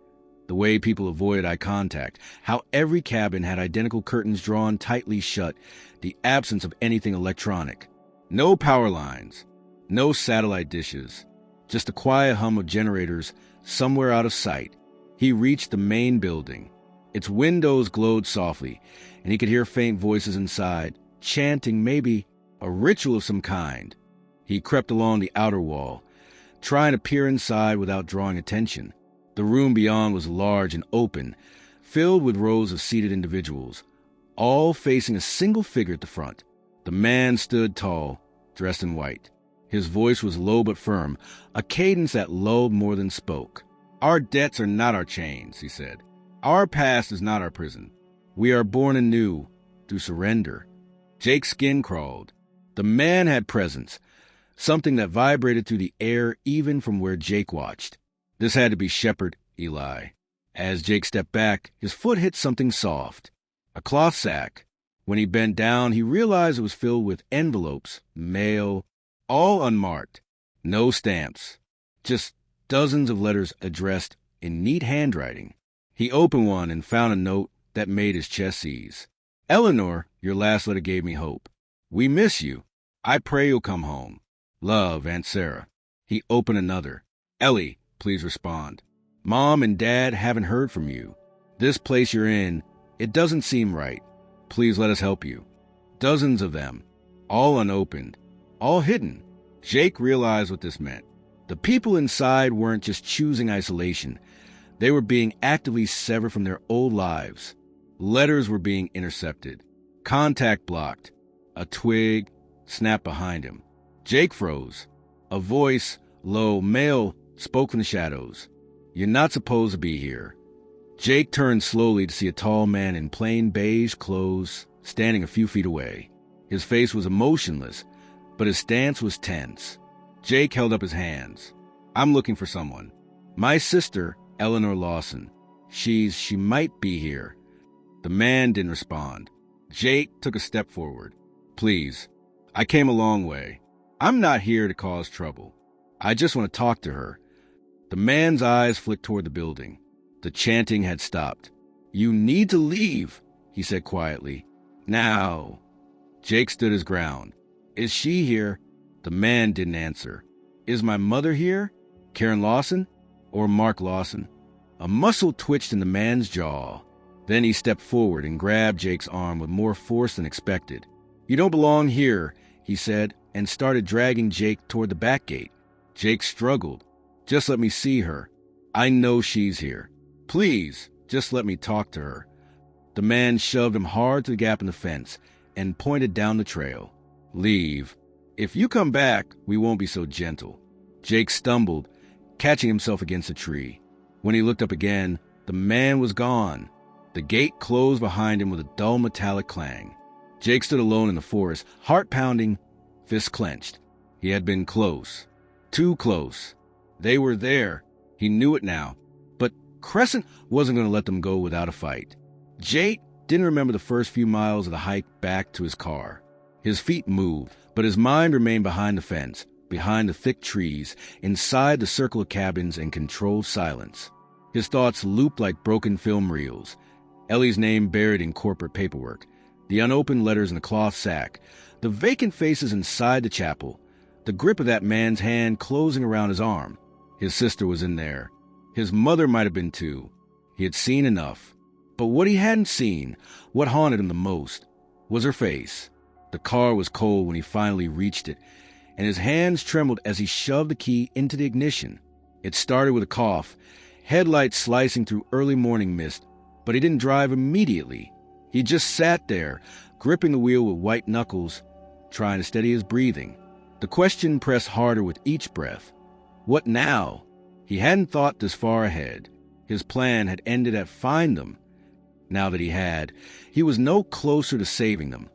The way people avoided eye contact, how every cabin had identical curtains drawn tightly shut, the absence of anything electronic. No power lines, no satellite dishes, just the quiet hum of generators somewhere out of sight. He reached the main building. Its windows glowed softly, and he could hear faint voices inside, chanting maybe a ritual of some kind. He crept along the outer wall, trying to peer inside without drawing attention. The room beyond was large and open, filled with rows of seated individuals, all facing a single figure at the front. The man stood tall, dressed in white. His voice was low but firm, a cadence that lulled more than spoke. "Our debts are not our chains," he said. "Our past is not our prison. We are born anew through surrender." Jake's skin crawled. The man had presence, something that vibrated through the air even from where Jake watched. This had to be Shepard Eli. As Jake stepped back, his foot hit something soft. A cloth sack. When he bent down, he realized it was filled with envelopes, mail, all unmarked. No stamps. Just dozens of letters addressed in neat handwriting. He opened one and found a note that made his chest seize. "Eleanor, your last letter gave me hope. We miss you. I pray you'll come home. Love, Aunt Sarah." He opened another. "Ellie, please respond. Mom and Dad haven't heard from you. This place you're in, it doesn't seem right. Please let us help you." Dozens of them, all unopened, all hidden. Jake realized what this meant. The people inside weren't just choosing isolation. They were being actively severed from their old lives. Letters were being intercepted. Contact blocked. A twig snapped behind him. Jake froze. A voice, low, male, spoke from the shadows. "You're not supposed to be here." Jake turned slowly to see a tall man in plain beige clothes standing a few feet away. His face was emotionless, but his stance was tense. Jake held up his hands. "I'm looking for someone. My sister, Eleanor Lawson. She might be here." The man didn't respond. Jake took a step forward. "Please, I came a long way. I'm not here to cause trouble. I just want to talk to her." The man's eyes flicked toward the building. The chanting had stopped. "You need to leave," he said quietly. "Now." Jake stood his ground. "Is she here?" The man didn't answer. "Is my mother here? Karen Lawson? Or Mark Lawson?" A muscle twitched in the man's jaw. Then he stepped forward and grabbed Jake's arm with more force than expected. "You don't belong here," he said, and started dragging Jake toward the back gate. Jake struggled. "Just let me see her. I know she's here. Please, just let me talk to her." The man shoved him hard to the gap in the fence and pointed down the trail. "Leave. If you come back, we won't be so gentle." Jake stumbled, catching himself against a tree. When he looked up again, the man was gone. The gate closed behind him with a dull metallic clang. Jake stood alone in the forest, heart pounding, fists clenched. He had been close. Too close. They were there. He knew it now. But Crescent wasn't going to let them go without a fight. Jake didn't remember the first few miles of the hike back to his car. His feet moved, but his mind remained behind the fence, behind the thick trees, inside the circle of cabins and controlled silence. His thoughts looped like broken film reels. Ellie's name buried in corporate paperwork, the unopened letters in the cloth sack, the vacant faces inside the chapel, the grip of that man's hand closing around his arm. His sister was in there. His mother might have been too. He had seen enough. But what he hadn't seen, what haunted him the most, was her face. The car was cold when he finally reached it, and his hands trembled as he shoved the key into the ignition. It started with a cough, headlights slicing through early morning mist, but he didn't drive immediately. He just sat there, gripping the wheel with white knuckles, trying to steady his breathing. The question pressed harder with each breath. What now? He hadn't thought this far ahead. His plan had ended at find them. Now that he had, he was no closer to saving them,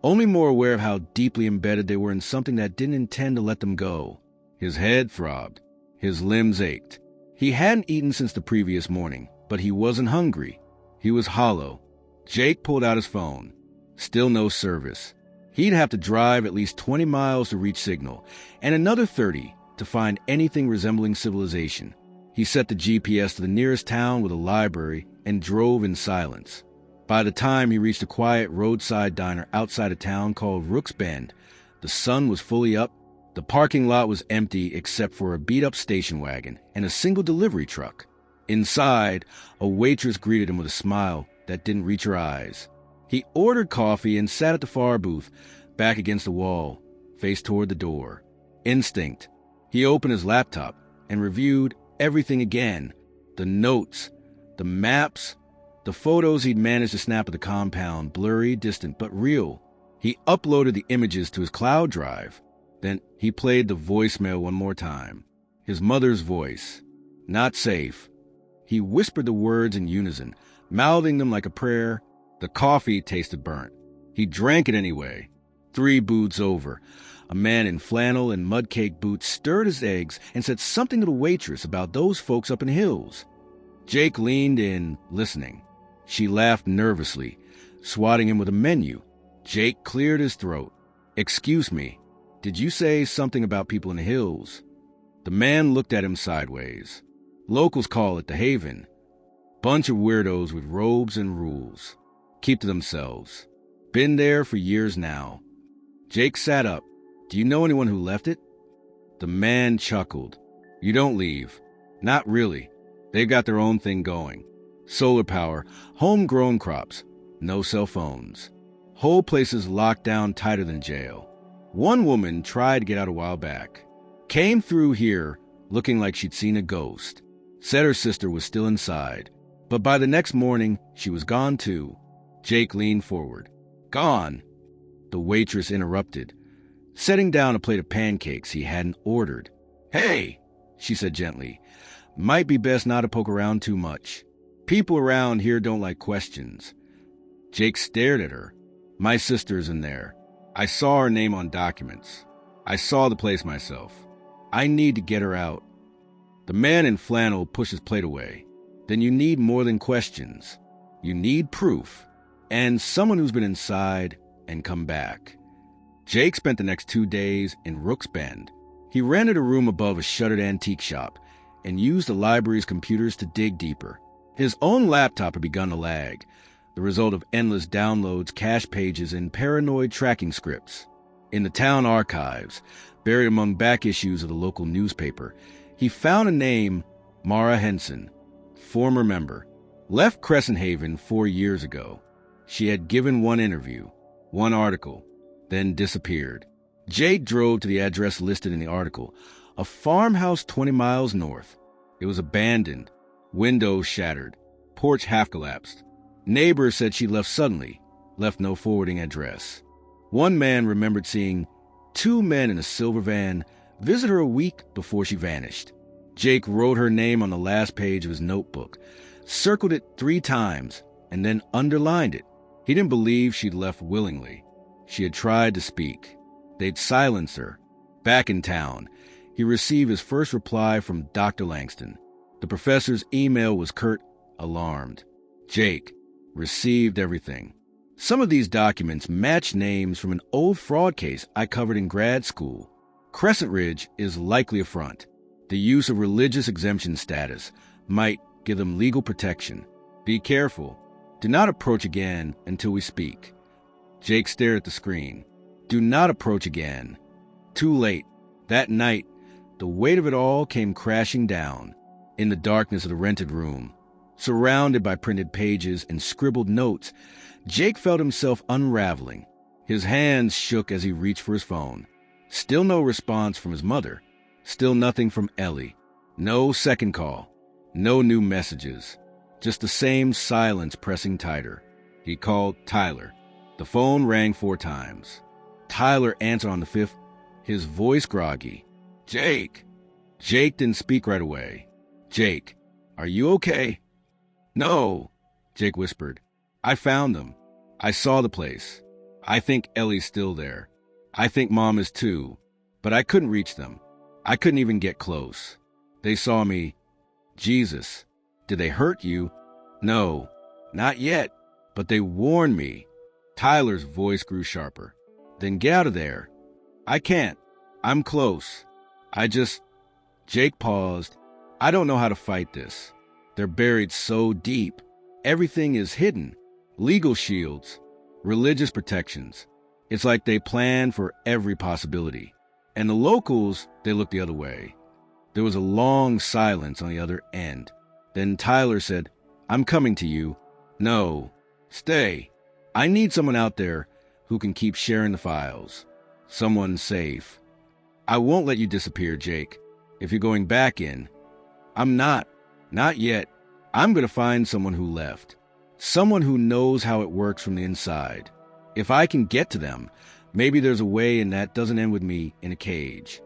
only more aware of how deeply embedded they were in something that didn't intend to let them go. His head throbbed. His limbs ached. He hadn't eaten since the previous morning, but he wasn't hungry. He was hollow. Jake pulled out his phone. Still no service. He'd have to drive at least 20 miles to reach signal, and another 30 to find anything resembling civilization. He set the GPS to the nearest town with a library and drove in silence. By the time he reached a quiet roadside diner outside a town called Rook's Bend, the sun was fully up. The parking lot was empty except for a beat-up station wagon and a single delivery truck. Inside, a waitress greeted him with a smile that didn't reach her eyes. He ordered coffee and sat at the far booth, back against the wall, face toward the door. Instinct. He opened his laptop and reviewed everything again. The notes, the maps, the photos he'd managed to snap of the compound, blurry, distant, but real. He uploaded the images to his cloud drive. Then he played the voicemail one more time. His mother's voice. Not safe. He whispered the words in unison, mouthing them like a prayer. The coffee tasted burnt. He drank it anyway. 3 booths over, a man in flannel and mud-caked boots stirred his eggs and said something to the waitress about those folks up in the hills. Jake leaned in, listening. She laughed nervously, swatting him with a menu. Jake cleared his throat. "Excuse me, did you say something about people in the hills?" The man looked at him sideways. "Locals call it the Haven. Bunch of weirdos with robes and rules. Keep to themselves. Been there for years now." Jake sat up. "Do you know anyone who left it?" The man chuckled. "You don't leave. Not really. They've got their own thing going. Solar power, homegrown crops, no cell phones. Whole place is locked down tighter than jail. One woman tried to get out a while back. Came through here looking like she'd seen a ghost. Said her sister was still inside. But by the next morning, she was gone too." Jake leaned forward. "Gone?" The waitress interrupted, setting down a plate of pancakes he hadn't ordered. "Hey," she said gently, "might be best not to poke around too much. People around here don't like questions." Jake stared at her. "My sister's in there. I saw her name on documents. I saw the place myself. I need to get her out." The man in flannel pushed his plate away. "Then you need more than questions. You need proof. And someone who's been inside and come back." Jake spent the next 2 days in Rooks Bend. He rented a room above a shuttered antique shop and used the library's computers to dig deeper. His own laptop had begun to lag, the result of endless downloads, cache pages, and paranoid tracking scripts. In the town archives, buried among back issues of the local newspaper, he found a name, Mara Henson, former member. Left Crescent Haven 4 years ago. She had given one interview, one article, then disappeared. Jake drove to the address listed in the article, a farmhouse 20 miles north. It was abandoned, windows shattered, porch half collapsed. Neighbors said she left suddenly, left no forwarding address. One man remembered seeing 2 men in a silver van visit her a week before she vanished. Jake wrote her name on the last page of his notebook, circled it 3 times, and then underlined it. He didn't believe she'd left willingly. She had tried to speak. They'd silence her. Back in town, he received his first reply from Dr. Langston. The professor's email was curt, alarmed. Jake received everything. Some of these documents match names from an old fraud case I covered in grad school. Crescent Ridge is likely a front. The use of religious exemption status might give them legal protection. Be careful. Do not approach again until we speak. Jake stared at the screen. Do not approach again. Too late. That night, the weight of it all came crashing down. In the darkness of the rented room, surrounded by printed pages and scribbled notes, Jake felt himself unraveling. His hands shook as he reached for his phone. Still no response from his mother. Still nothing from Ellie. No second call. No new messages. Just the same silence pressing tighter. He called Tyler. The phone rang 4 times. Tyler answered on the 5th, his voice groggy. "Jake." Jake didn't speak right away. "Jake, are you okay?" "No," Jake whispered. "I found them. I saw the place. I think Ellie's still there. I think Mom is too. But I couldn't reach them. I couldn't even get close. They saw me. Jesus, did they hurt you?" "No, not yet, but they warned me." Tyler's voice grew sharper. "Then get out of there." "I can't. I'm close. Jake paused. "I don't know how to fight this. They're buried so deep. Everything is hidden. Legal shields, religious protections. It's like they plan for every possibility. And the locals, they look the other way." There was a long silence on the other end. Then Tyler said, "I'm coming to you." "No, stay. I need someone out there who can keep sharing the files. Someone safe. I won't let you disappear, Jake. If you're going back in." "I'm not. Not yet. I'm going to find someone who left. Someone who knows how it works from the inside. If I can get to them, maybe there's a way and that doesn't end with me in a cage."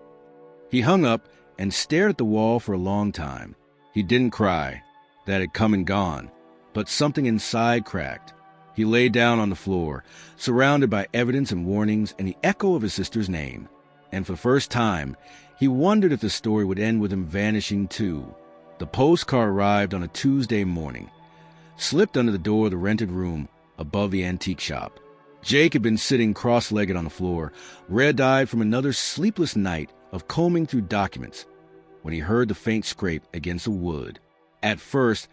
He hung up and stared at the wall for a long time. He didn't cry. That had come and gone. But something inside cracked. He lay down on the floor, surrounded by evidence and warnings and the echo of his sister's name. And for the first time, he wondered if the story would end with him vanishing too. The postcard arrived on a Tuesday morning, slipped under the door of the rented room above the antique shop. Jake had been sitting cross-legged on the floor, red-eyed from another sleepless night of combing through documents, when he heard the faint scrape against the wood. At first,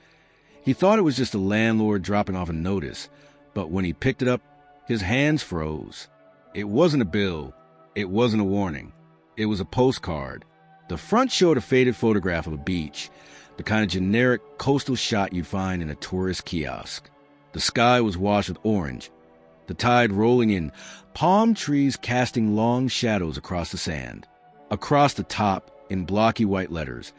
he thought it was just the landlord dropping off a notice, but when he picked it up, his hands froze. It wasn't a bill. It wasn't a warning. It was a postcard. The front showed a faded photograph of a beach, the kind of generic coastal shot you'd find in a tourist kiosk. The sky was washed with orange, the tide rolling in, palm trees casting long shadows across the sand. Across the top, in blocky white letters,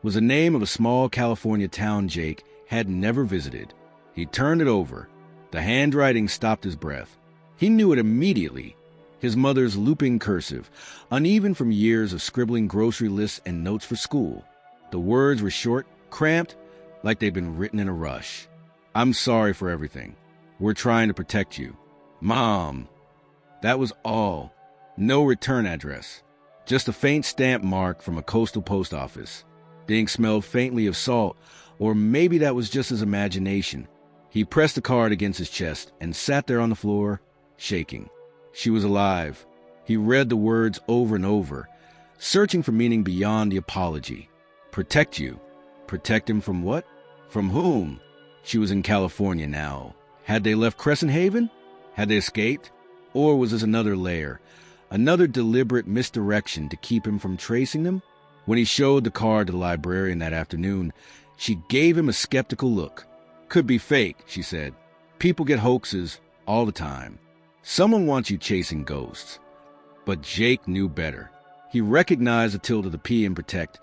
was the name of a small California town Jake had never visited. He turned it over. The handwriting stopped his breath. He knew it immediately. His mother's looping cursive, uneven from years of scribbling grocery lists and notes for school. The words were short, cramped, like they'd been written in a rush. "I'm sorry for everything. We're trying to protect you. Mom." That was all. No return address. Just a faint stamp mark from a coastal post office. The ink smelled faintly of salt, or maybe that was just his imagination. He pressed the card against his chest and sat there on the floor, shaking. She was alive. He read the words over and over, searching for meaning beyond the apology. Protect you. Protect him from what? From whom? She was in California now. Had they left Crescent Haven? Had they escaped? Or was this another layer? Another deliberate misdirection to keep him from tracing them? When he showed the card to the librarian that afternoon, she gave him a skeptical look. "Could be fake," she said. "People get hoaxes all the time. Someone wants you chasing ghosts." But Jake knew better. He recognized the tilt of the P in protect,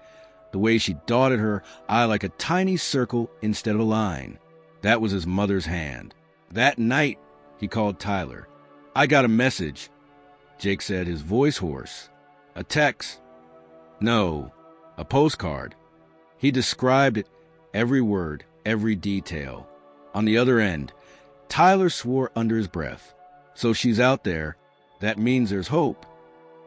the way she dotted her I like a tiny circle instead of a line. That was his mother's hand. That night, he called Tyler. "I got a message," Jake said, his voice hoarse. "A text." "No, a postcard." He described it, every word, every detail. On the other end, Tyler swore under his breath. "So she's out there. That means there's hope.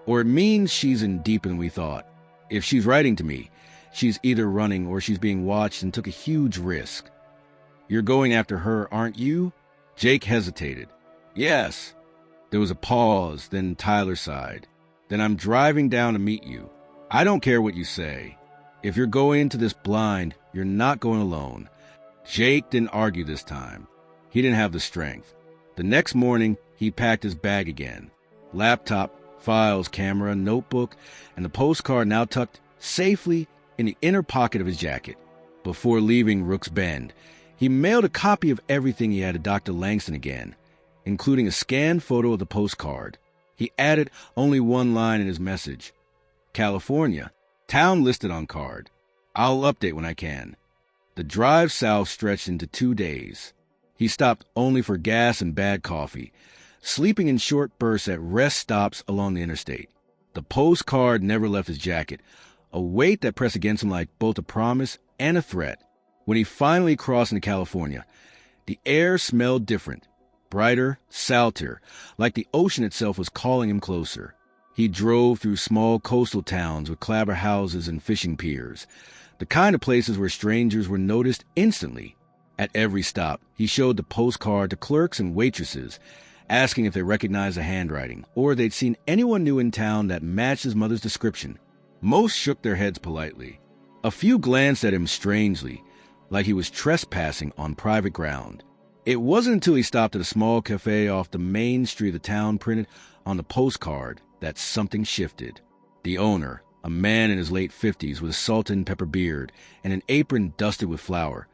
Or it means she's in deeper than we thought. If she's writing to me, she's either running or she's being watched and took a huge risk." "You're going after her, aren't you?" Jake hesitated. "Yes." There was a pause, then Tyler sighed. "Then I'm driving down to meet you. I don't care what you say. If you're going into this blind, you're not going alone." Jake didn't argue this time. He didn't have the strength. The next morning, he packed his bag again. Laptop, files, camera, notebook, and the postcard now tucked safely in the inner pocket of his jacket. Before leaving Rook's Bend, he mailed a copy of everything he had to Dr. Langston again, including a scanned photo of the postcard. He added only one line in his message. "California. Town listed on card. I'll update when I can." The drive south stretched into 2 days. He stopped only for gas and bad coffee, sleeping in short bursts at rest stops along the interstate. The postcard never left his jacket, a weight that pressed against him like both a promise and a threat. When he finally crossed into California, the air smelled different, brighter, saltier, like the ocean itself was calling him closer. He drove through small coastal towns with clapper houses and fishing piers, the kind of places where strangers were noticed instantly. At every stop, he showed the postcard to clerks and waitresses, asking if they recognized the handwriting or they'd seen anyone new in town that matched his mother's description. Most shook their heads politely. A few glanced at him strangely, like he was trespassing on private ground. It wasn't until he stopped at a small cafe off the main street of the town printed on the postcard that something shifted. The owner, A man in his late 50s with a salt and pepper beard and an apron dusted with flour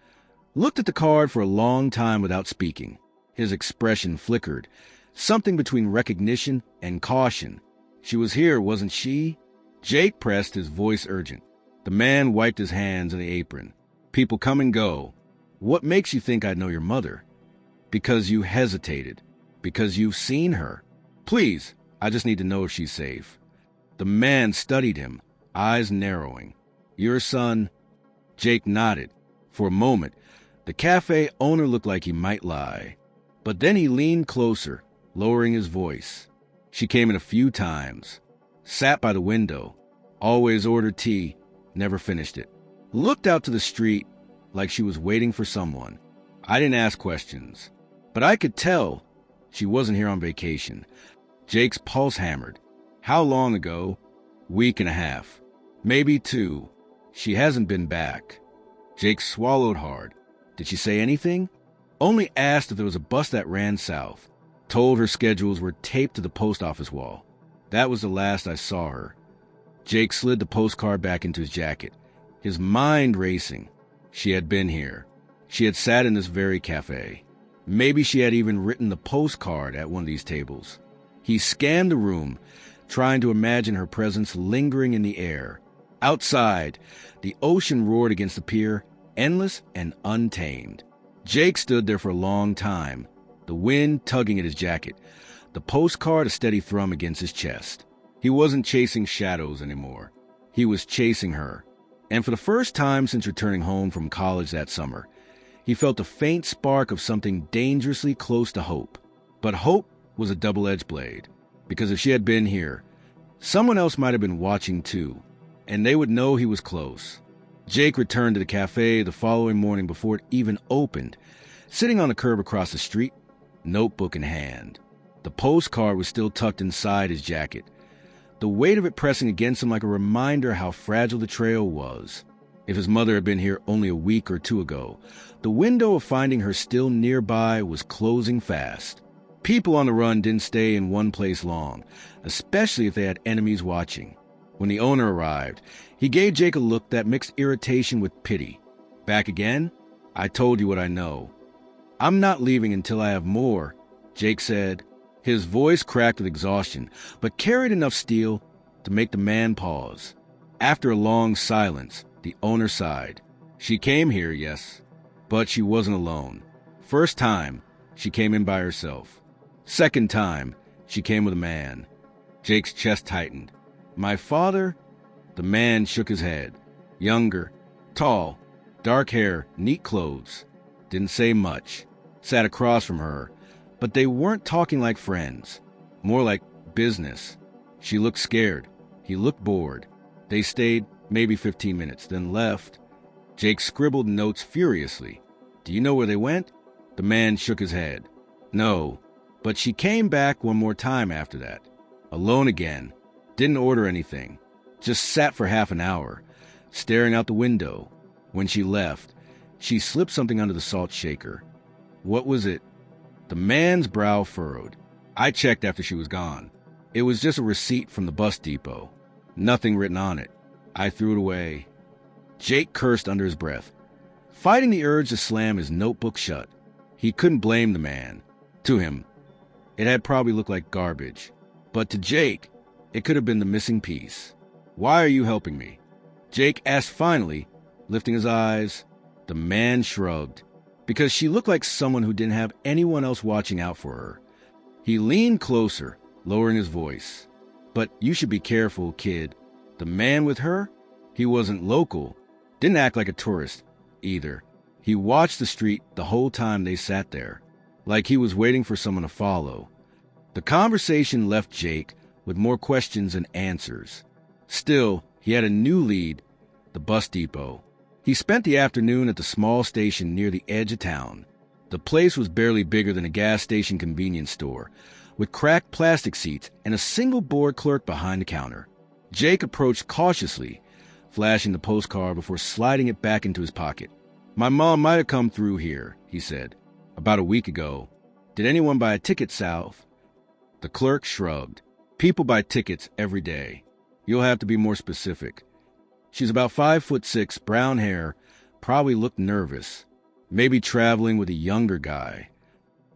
looked at the card for a long time without speaking. His expression flickered, something between recognition and caution. She was here, wasn't she? Jake pressed, his voice urgent. The man wiped his hands on the apron. People come and go. What makes you think I know your mother? Because you hesitated. Because you've seen her. Please, I just need to know if she's safe. The man studied him, eyes narrowing. Your son? Jake nodded. For a moment, the cafe owner looked like he might lie. But then he leaned closer, lowering his voice. She came in a few times. Sat by the window. Always ordered tea. Never finished it. Looked out to the street like she was waiting for someone. I didn't ask questions. But I could tell she wasn't here on vacation. Jake's pulse hammered. How long ago? Week and a half. Maybe 2. She hasn't been back. Jake swallowed hard. Did she say anything? Only asked if there was a bus that ran south. Told her schedules were taped to the post office wall. That was the last I saw her. Jake slid the postcard back into his jacket, his mind racing. She had been here. She had sat in this very cafe. Maybe she had even written the postcard at one of these tables. He scanned the room, trying to imagine her presence lingering in the air. Outside, the ocean roared against the pier, endless and untamed. Jake stood there for a long time, the wind tugging at his jacket, the postcard a steady thrum against his chest. He wasn't chasing shadows anymore. He was chasing her. And for the first time since returning home from college that summer, he felt a faint spark of something dangerously close to hope. But hope was a double-edged blade, because if she had been here, someone else might have been watching too, and they would know he was close. Jake returned to the cafe the following morning before it even opened, sitting on the curb across the street, notebook in hand. The postcard was still tucked inside his jacket, the weight of it pressing against him like a reminder how fragile the trail was. If his mother had been here only a week or 2 ago, the window of finding her still nearby was closing fast. People on the run didn't stay in one place long, especially if they had enemies watching. When the owner arrived, he gave Jake a look that mixed irritation with pity. Back again? I told you what I know. I'm not leaving until I have more, Jake said. His voice cracked with exhaustion, but carried enough steel to make the man pause. After a long silence, the owner sighed. She came here, yes, but she wasn't alone. First time, she came in by herself. Second time, she came with a man. Jake's chest tightened. My father? The man shook his head. Younger, tall, dark hair, neat clothes. Didn't say much. Sat across from her, but they weren't talking like friends. More like business. She looked scared. He looked bored. They stayed maybe 15 minutes, then left. Jake scribbled notes furiously. Do you know where they went? The man shook his head. No, but she came back one more time after that. Alone again. Didn't order anything. Just sat for half an hour, staring out the window. When she left, she slipped something under the salt shaker. What was it? The man's brow furrowed. I checked after she was gone. It was just a receipt from the bus depot. Nothing written on it. I threw it away. Jake cursed under his breath, fighting the urge to slam his notebook shut. He couldn't blame the man. To him, it had probably looked like garbage. But to Jake, it could have been the missing piece. Why are you helping me? Jake asked finally, lifting his eyes. The man shrugged, because she looked like someone who didn't have anyone else watching out for her. He leaned closer, lowering his voice. But you should be careful, kid. The man with her? He wasn't local. Didn't act like a tourist, either. He watched the street the whole time they sat there, like he was waiting for someone to follow. The conversation left Jake with more questions than answers. Still, he had a new lead, the bus depot. He spent the afternoon at the small station near the edge of town. The place was barely bigger than a gas station convenience store, with cracked plastic seats and a single bored clerk behind the counter. Jake approached cautiously, flashing the postcard before sliding it back into his pocket. My mom might have come through here, he said, about a week ago. Did anyone buy a ticket south? The clerk shrugged. People buy tickets every day. You'll have to be more specific. She's about 5'6", brown hair, probably looked nervous, maybe traveling with a younger guy.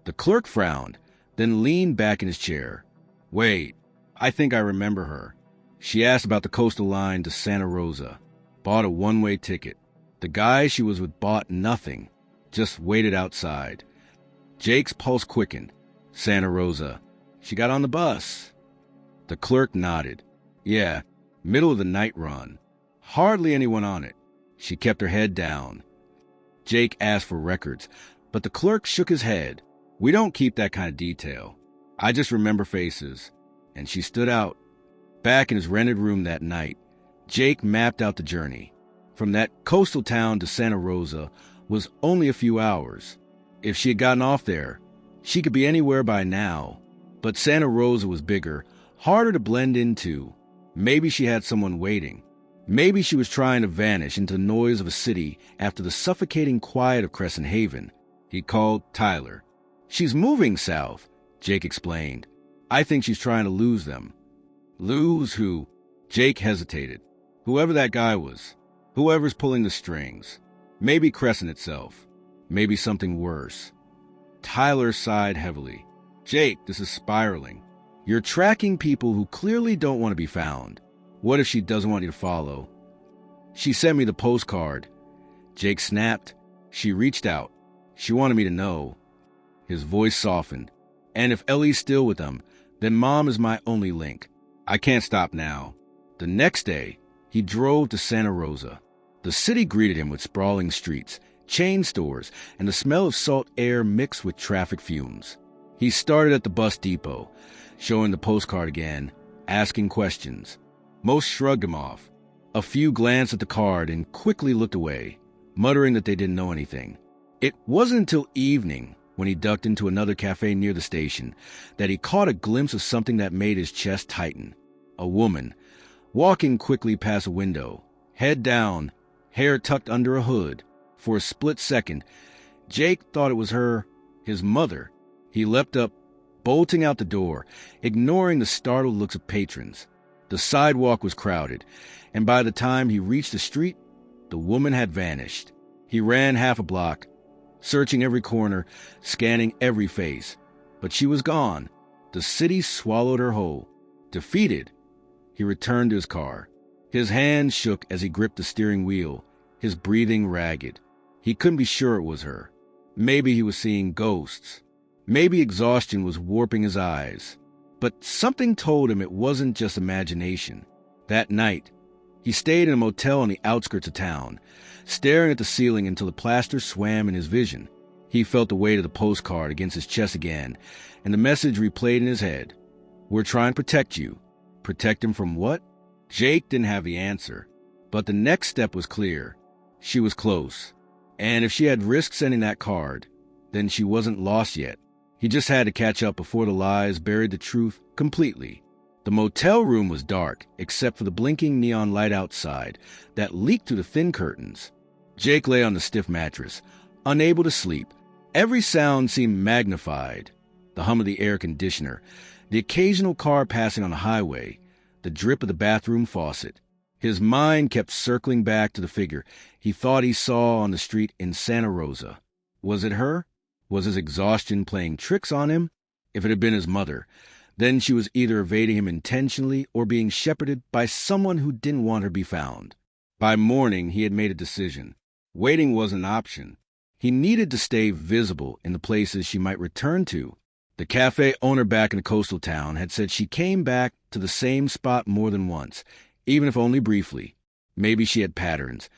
The clerk frowned, then leaned back in his chair. Wait, I think I remember her. She asked about the coastal line to Santa Rosa, bought a one-way ticket. The guy she was with bought nothing, just waited outside. Jake's pulse quickened. Santa Rosa. She got on the bus. The clerk nodded. Yeah, middle of the night run. Hardly anyone on it. She kept her head down. Jake asked for records, but the clerk shook his head. We don't keep that kind of detail. I just remember faces. And she stood out. Back in his rented room that night, Jake mapped out the journey. From that coastal town to Santa Rosa was only a few hours. If she had gotten off there, she could be anywhere by now. But Santa Rosa was bigger, harder to blend into. Maybe she had someone waiting. Maybe she was trying to vanish into the noise of a city after the suffocating quiet of Crescent Haven. He called Tyler. She's moving south, Jake explained. I think she's trying to lose them. Lose who? Jake hesitated. Whoever that guy was. Whoever's pulling the strings. Maybe Crescent itself. Maybe something worse. Tyler sighed heavily. Jake, this is spiraling. You're tracking people who clearly don't want to be found. What if she doesn't want you to follow? She sent me the postcard. Jake snapped. She reached out. She wanted me to know. His voice softened. And if Ellie's still with them, then Mom is my only link. I can't stop now. The next day, he drove to Santa Rosa. The city greeted him with sprawling streets, chain stores, and the smell of salt air mixed with traffic fumes. He started at the bus depot, showing the postcard again, asking questions. Most shrugged him off. A few glanced at the card and quickly looked away, muttering that they didn't know anything. It wasn't until evening, when he ducked into another cafe near the station, that he caught a glimpse of something that made his chest tighten. A woman, walking quickly past a window, head down, hair tucked under a hood. For a split second, Jake thought it was her, his mother. He leapt up, bolting out the door, ignoring the startled looks of patrons. The sidewalk was crowded, and by the time he reached the street, the woman had vanished. He ran half a block, searching every corner, scanning every face. But she was gone. The city swallowed her whole. Defeated, he returned to his car. His hand shook as he gripped the steering wheel, his breathing ragged. He couldn't be sure it was her. Maybe he was seeing ghosts. Maybe exhaustion was warping his eyes. But something told him it wasn't just imagination. That night, he stayed in a motel on the outskirts of town, staring at the ceiling until the plaster swam in his vision. He felt the weight of the postcard against his chest again, and the message replayed in his head. We're trying to protect you. Protect him from what? Jake didn't have the answer, but the next step was clear. She was close, and if she had risked sending that card, then she wasn't lost yet. He just had to catch up before the lies buried the truth completely. The motel room was dark, except for the blinking neon light outside that leaked through the thin curtains. Jake lay on the stiff mattress, unable to sleep. Every sound seemed magnified. The hum of the air conditioner, the occasional car passing on the highway, the drip of the bathroom faucet. His mind kept circling back to the figure he thought he saw on the street in Santa Rosa. Was it her? Was his exhaustion playing tricks on him? If it had been his mother, then she was either evading him intentionally or being shepherded by someone who didn't want her to be found. By morning, he had made a decision. Waiting wasn't an option. He needed to stay visible in the places she might return to. The cafe owner back in the coastal town had said she came back to the same spot more than once, even if only briefly. Maybe she had patterns,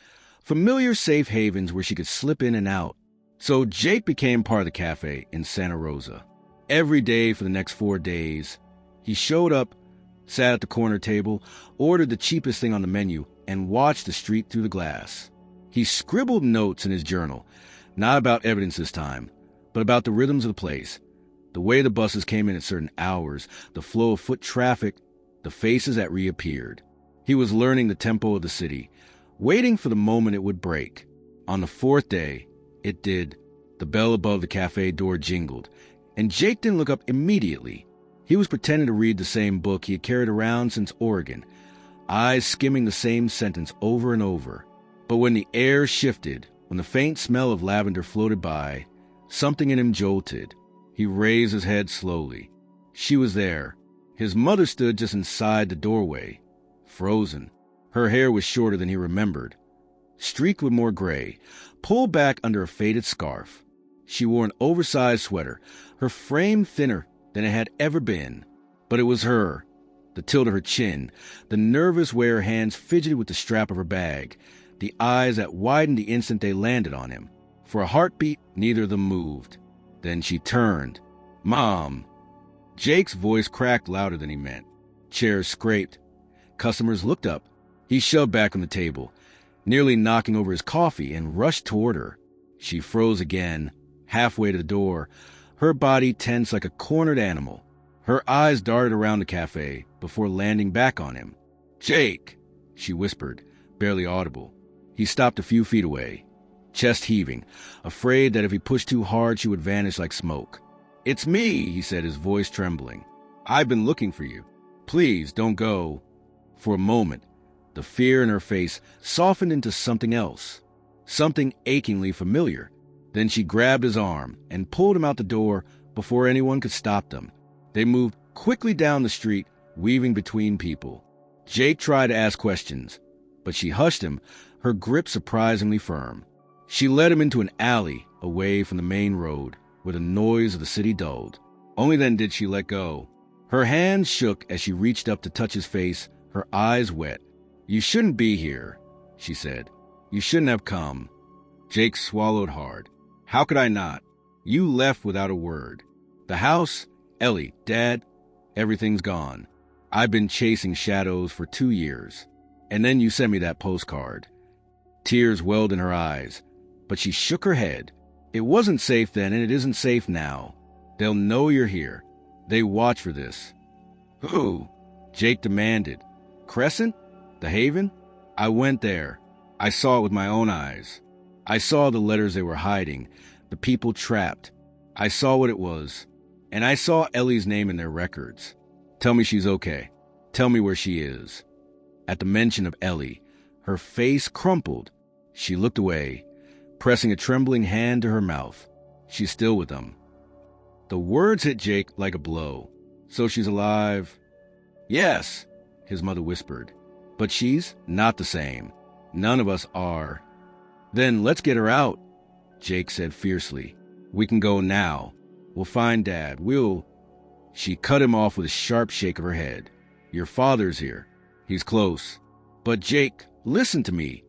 familiar safe havens where she could slip in and out. So Jake became part of the cafe in Santa Rosa. Every day for the next 4 days, he showed up, sat at the corner table, ordered the cheapest thing on the menu, and watched the street through the glass. He scribbled notes in his journal, not about evidence this time, but about the rhythms of the place, the way the buses came in at certain hours, the flow of foot traffic, the faces that reappeared. He was learning the tempo of the city, waiting for the moment it would break. On the 4th day, it did. The bell above the cafe door jingled, and Jake didn't look up immediately. He was pretending to read the same book he had carried around since Oregon, eyes skimming the same sentence over and over. But when the air shifted, when the faint smell of lavender floated by, something in him jolted. He raised his head slowly. She was there. His mother stood just inside the doorway, frozen. Her hair was shorter than he remembered, streaked with more gray, pulled back under a faded scarf. She wore an oversized sweater, her frame thinner than it had ever been. But it was her, the tilt of her chin, the nervous way her hands fidgeted with the strap of her bag, the eyes that widened the instant they landed on him. For a heartbeat, neither of them moved. Then she turned. "Mom!" Jake's voice cracked louder than he meant. Chairs scraped. Customers looked up. He shoved back on the table, nearly knocking over his coffee, and rushed toward her. She froze again, halfway to the door, her body tense like a cornered animal. Her eyes darted around the cafe before landing back on him. "Jake!" she whispered, barely audible. He stopped a few feet away, chest heaving, afraid that if he pushed too hard she would vanish like smoke. "It's me," he said, his voice trembling. "I've been looking for you. Please, don't go." For a moment, the fear in her face softened into something else, something achingly familiar. Then she grabbed his arm and pulled him out the door before anyone could stop them. They moved quickly down the street, weaving between people. Jake tried to ask questions, but she hushed him, her grip surprisingly firm. She led him into an alley away from the main road, where the noise of the city dulled. Only then did she let go. Her hands shook as she reached up to touch his face, her eyes wet. "You shouldn't be here," she said. "You shouldn't have come." Jake swallowed hard. "How could I not? You left without a word. The house, Ellie, Dad, everything's gone. I've been chasing shadows for 2 years. And then you sent me that postcard." Tears welled in her eyes, but she shook her head. "It wasn't safe then, and it isn't safe now. They'll know you're here. They watch for this." "Who?" Jake demanded. "Crescent? The Haven? I went there. I saw it with my own eyes. I saw the letters they were hiding, the people trapped. I saw what it was. And I saw Ellie's name in their records. Tell me she's okay. Tell me where she is." At the mention of Ellie, her face crumpled. She looked away, pressing a trembling hand to her mouth. "She's still with them." The words hit Jake like a blow. "So she's alive?" "Yes," his mother whispered. "But she's not the same. None of us are." "Then let's get her out," Jake said fiercely. "We can go now. We'll find Dad. We'll—" She cut him off with a sharp shake of her head. "Your father's here. He's close." "But Jake, listen to me.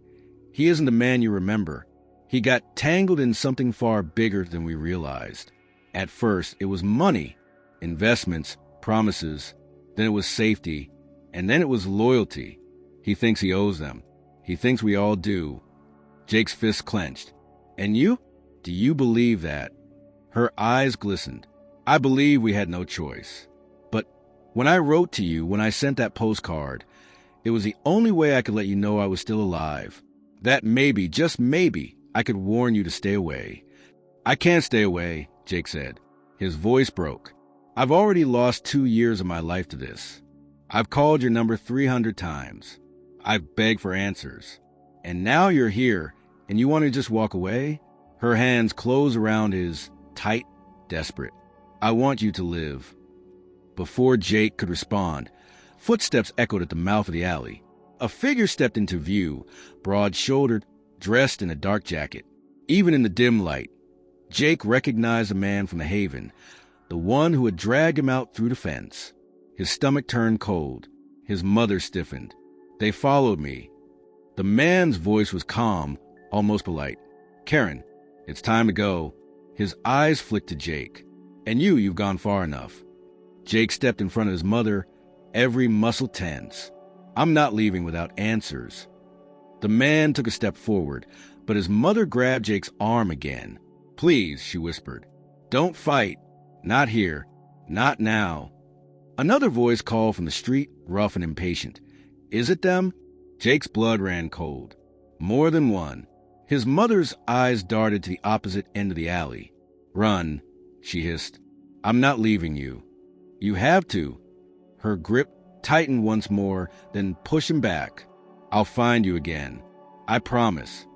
He isn't the man you remember. He got tangled in something far bigger than we realized. At first, it was money, investments, promises. Then it was safety. And then it was loyalty. He thinks he owes them. He thinks we all do." Jake's fist clenched. "And you? Do you believe that?" Her eyes glistened. "I believe we had no choice. But when I wrote to you, when I sent that postcard, it was the only way I could let you know I was still alive. That maybe, just maybe, I could warn you to stay away." "I can't stay away," Jake said. His voice broke. "I've already lost 2 years of my life to this. I've called your number 300 times. I've begged for answers. And now you're here, and you want to just walk away?" Her hands closed around his, tight, desperate. "I want you to live." Before Jake could respond, footsteps echoed at the mouth of the alley. A figure stepped into view, broad-shouldered, dressed in a dark jacket. Even in the dim light, Jake recognized the man from the Haven, the one who had dragged him out through the fence. His stomach turned cold. His mother stiffened. "They followed me." The man's voice was calm, almost polite. "Karen, it's time to go." His eyes flicked to Jake. "And you've gone far enough." Jake stepped in front of his mother, every muscle tense. "I'm not leaving without answers." The man took a step forward, but his mother grabbed Jake's arm again. "Please," she whispered. "Don't fight. Not here. Not now." Another voice called from the street, rough and impatient. "Is it them?" Jake's blood ran cold. More than one. His mother's eyes darted to the opposite end of the alley. "Run," she hissed. "I'm not leaving you." "You have to." Her grip tightened once more, then push him back. I'll find you again. I promise.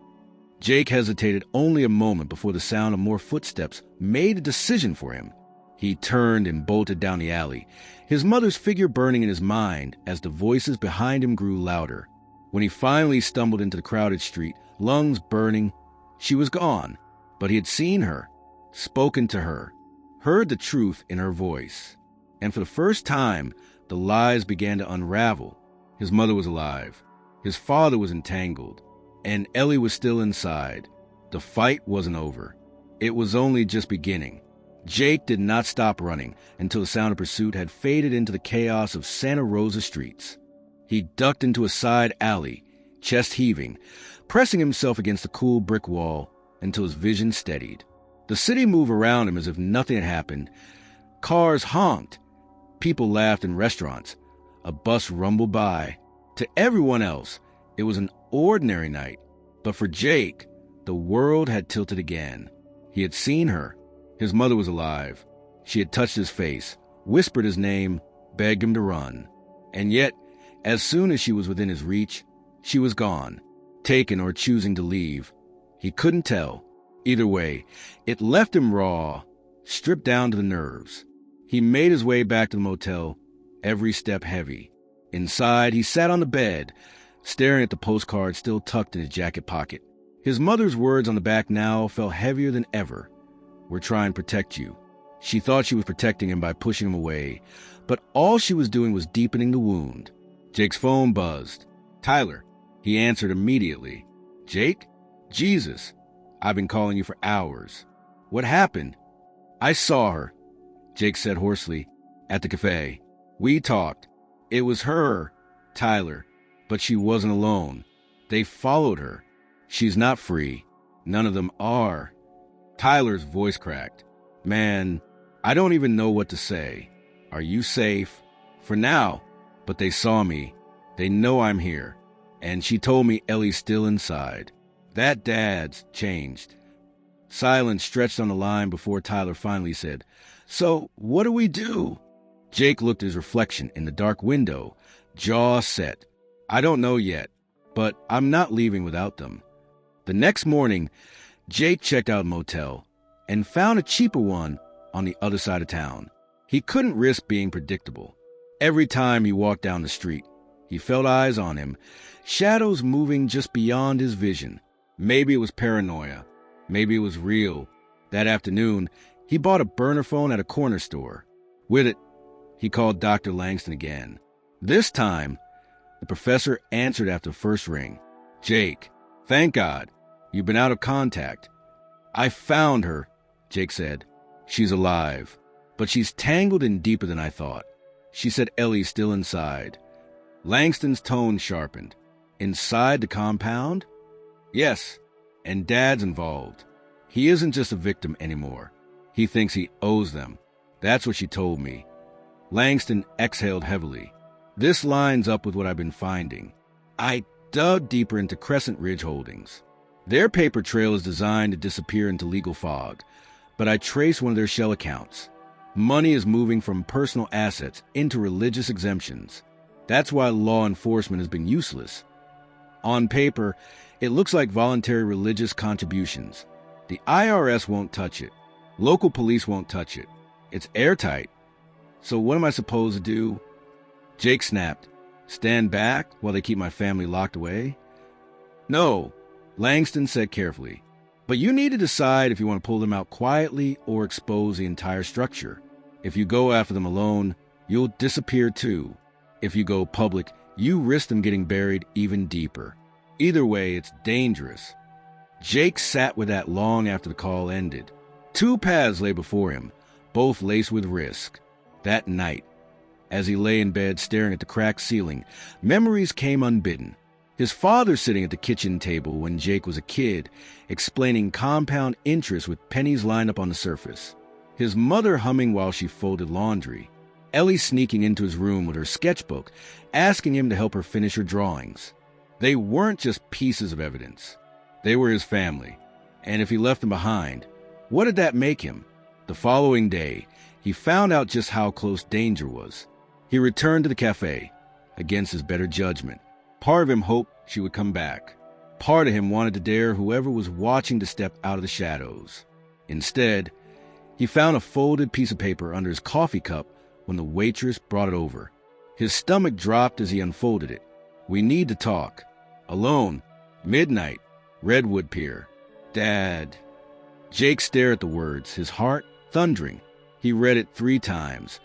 Jake hesitated only a moment before the sound of more footsteps made a decision for him. He turned and bolted down the alley, his mother's figure burning in his mind as the voices behind him grew louder. When he finally stumbled into the crowded street, lungs burning, she was gone. But he had seen her, spoken to her, heard the truth in her voice. And for the first time, the lies began to unravel. His mother was alive. His father was entangled. And Ellie was still inside. The fight wasn't over. It was only just beginning. Jake did not stop running until the sound of pursuit had faded into the chaos of Santa Rosa streets. He ducked into a side alley, chest heaving, pressing himself against the cool brick wall until his vision steadied. The city moved around him as if nothing had happened. Cars honked. People laughed in restaurants. A bus rumbled by. To everyone else, it was an ordinary night. But for Jake, the world had tilted again. He had seen her. His mother was alive. She had touched his face, whispered his name, begged him to run. And yet, as soon as she was within his reach, she was gone, taken or choosing to leave. He couldn't tell. Either way, it left him raw, stripped down to the nerves. He made his way back to the motel, every step heavy. Inside, he sat on the bed, staring at the postcard still tucked in his jacket pocket. His mother's words on the back now felt heavier than ever. "We're trying to protect you." She thought she was protecting him by pushing him away, but all she was doing was deepening the wound. Jake's phone buzzed. "Tyler." He answered immediately. "Jake? Jesus. I've been calling you for hours." "What happened?" "I saw her," Jake said hoarsely, "at the cafe. We talked. It was her, Tyler, but she wasn't alone. They followed her. She's not free. None of them are." Tyler's voice cracked. "Man, I don't even know what to say. Are you safe?" "For now. But they saw me. They know I'm here. And she told me Ellie's still inside. That dad's changed." Silence stretched on the line before Tyler finally said, "So, what do we do?" Jake looked at his reflection in the dark window, jaw set. "I don't know yet, but I'm not leaving without them." The next morning, Jake checked out a motel and found a cheaper one on the other side of town. He couldn't risk being predictable. Every time he walked down the street, he felt eyes on him, shadows moving just beyond his vision. Maybe it was paranoia. Maybe it was real. That afternoon, he bought a burner phone at a corner store. With it, he called Dr. Langston again. This time, the professor answered after the first ring. "Jake, thank God. You've been out of contact." "I found her," Jake said. "She's alive, but she's tangled in deeper than I thought. She said Ellie's still inside." Langston's tone sharpened. "Inside the compound?" "Yes, and Dad's involved. He isn't just a victim anymore. He thinks he owes them. That's what she told me." Langston exhaled heavily. "This lines up with what I've been finding." I dug deeper into Crescent Ridge Holdings. Their paper trail is designed to disappear into legal fog, but I traced one of their shell accounts. Money is moving from personal assets into religious exemptions. That's why law enforcement has been useless. On paper, it looks like voluntary religious contributions. The IRS won't touch it. Local police won't touch it. It's airtight. So what am I supposed to do? Jake snapped. "Stand back while they keep my family locked away?" "No," Langston said carefully. "But you need to decide if you want to pull them out quietly or expose the entire structure. If you go after them alone, you'll disappear too. If you go public, you risk them getting buried even deeper. Either way, it's dangerous." Jake sat with that long after the call ended. Two paths lay before him, both laced with risk. That night, as he lay in bed staring at the cracked ceiling, memories came unbidden. His father sitting at the kitchen table when Jake was a kid, explaining compound interest with pennies lined up on the surface. His mother humming while she folded laundry. Ellie sneaking into his room with her sketchbook, asking him to help her finish her drawings. They weren't just pieces of evidence. They were his family. And if he left them behind, what did that make him? The following day, he found out just how close danger was. He returned to the cafe, against his better judgment. Part of him hoped she would come back. Part of him wanted to dare whoever was watching to step out of the shadows. Instead, he found a folded piece of paper under his coffee cup when the waitress brought it over. His stomach dropped as he unfolded it. "We need to talk. Alone. Midnight. Redwood Pier. Dad." Jake stared at the words, his heart thundering. He read it 3 times,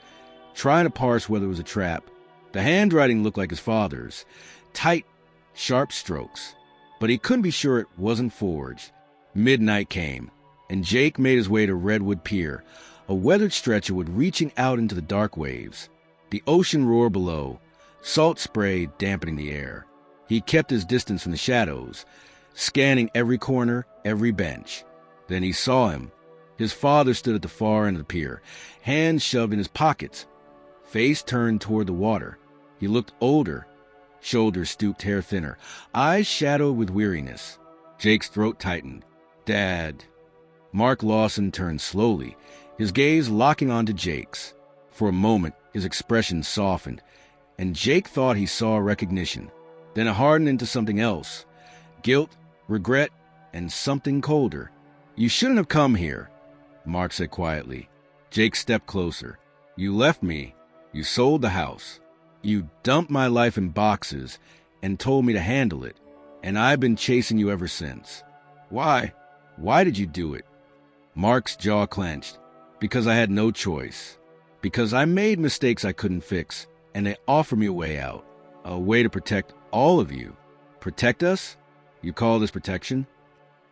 trying to parse whether it was a trap. The handwriting looked like his father's, tight, sharp strokes, but he couldn't be sure it wasn't forged. Midnight came, and Jake made his way to Redwood Pier, a weathered stretch of wood reaching out into the dark waves. The ocean roared below, salt spray dampening the air. He kept his distance from the shadows, scanning every corner, every bench. Then he saw him. His father stood at the far end of the pier, hands shoved in his pockets, face turned toward the water. He looked older, shoulders stooped, hair thinner, eyes shadowed with weariness. Jake's throat tightened. "Dad." Mark Lawson turned slowly, his gaze locking onto Jake's. For a moment, his expression softened, and Jake thought he saw recognition. Then it hardened into something else. Guilt, regret, and something colder. "You shouldn't have come here," Mark said quietly. Jake stepped closer. "You left me. You sold the house. You dumped my life in boxes and told me to handle it, and I've been chasing you ever since. Why? Why did you do it?" Mark's jaw clenched. "Because I had no choice. Because I made mistakes I couldn't fix, and they offered me a way out. A way to protect all of you." "Protect us? You call this protection?"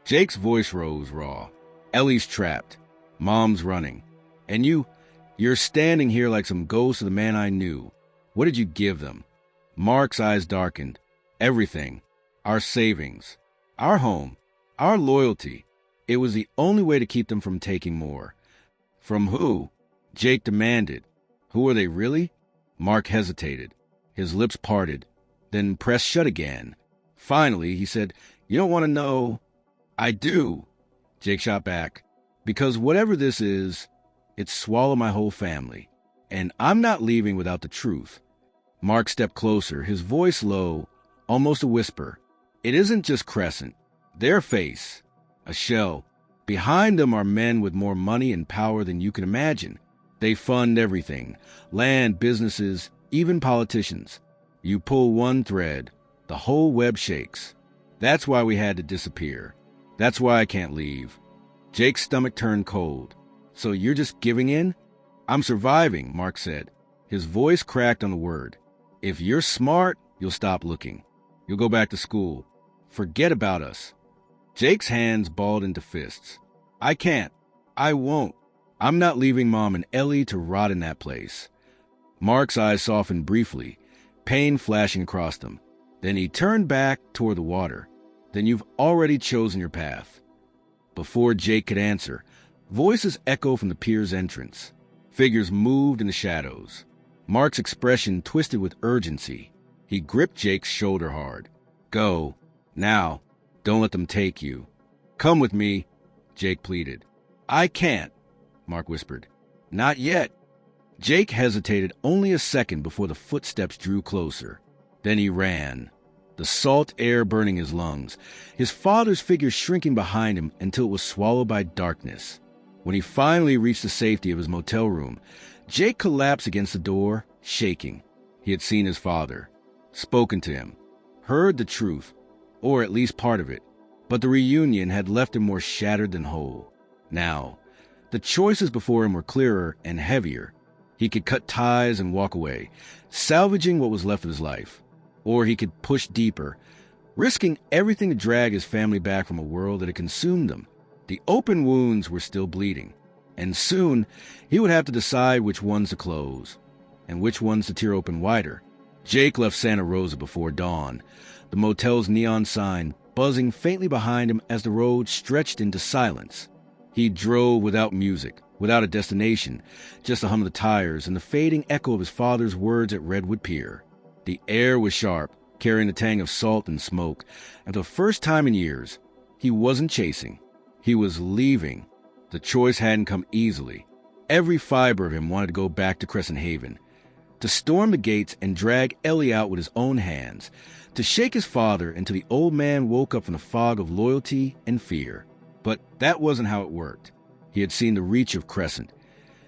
Jake's voice rose raw. "Ellie's trapped. Mom's running. And you're standing here like some ghost of the man I knew. What did you give them?" Mark's eyes darkened. "Everything. Our savings. Our home. Our loyalty. It was the only way to keep them from taking more." "From who?" Jake demanded. "Who are they really?" Mark hesitated. His lips parted, then pressed shut again. Finally, he said, "You don't want to know." "I do." Jake shot back. "Because whatever this is, it's swallowed my whole family. And I'm not leaving without the truth." Mark stepped closer, his voice low, almost a whisper. "It isn't just Crescent. Their face. A shell. Behind them are men with more money and power than you can imagine. They fund everything. Land, businesses, even politicians. You pull one thread, the whole web shakes. That's why we had to disappear. That's why I can't leave." Jake's stomach turned cold. "So you're just giving in?" "I'm surviving," Mark said. His voice cracked on the word. "If you're smart, you'll stop looking. You'll go back to school. Forget about us." Jake's hands balled into fists. "I can't. I won't. I'm not leaving Mom and Ellie to rot in that place." Mark's eyes softened briefly, pain flashing across them. Then he turned back toward the water. "Then you've already chosen your path." Before Jake could answer, voices echoed from the pier's entrance. Figures moved in the shadows. Mark's expression twisted with urgency. He gripped Jake's shoulder hard. "Go. Now. Don't let them take you." "Come with me," Jake pleaded. "I can't," Mark whispered. "Not yet." Jake hesitated only a second before the footsteps drew closer. Then he ran, the salt air burning his lungs, his father's figure shrinking behind him until it was swallowed by darkness. When he finally reached the safety of his motel room, Jake collapsed against the door, shaking. He had seen his father, spoken to him, heard the truth, or at least part of it, but the reunion had left him more shattered than whole. Now, the choices before him were clearer and heavier. He could cut ties and walk away, salvaging what was left of his life. Or he could push deeper, risking everything to drag his family back from a world that had consumed them. The open wounds were still bleeding, and soon he would have to decide which ones to close, and which ones to tear open wider. Jake left Santa Rosa before dawn, the motel's neon sign buzzing faintly behind him as the road stretched into silence. He drove without music, without a destination, just the hum of the tires and the fading echo of his father's words at Redwood Pier. The air was sharp, carrying the tang of salt and smoke, and for the first time in years, he wasn't chasing. He was leaving. The choice hadn't come easily. Every fiber of him wanted to go back to Crescent Haven, to storm the gates and drag Ellie out with his own hands, to shake his father until the old man woke up from the fog of loyalty and fear. But that wasn't how it worked. He had seen the reach of Crescent,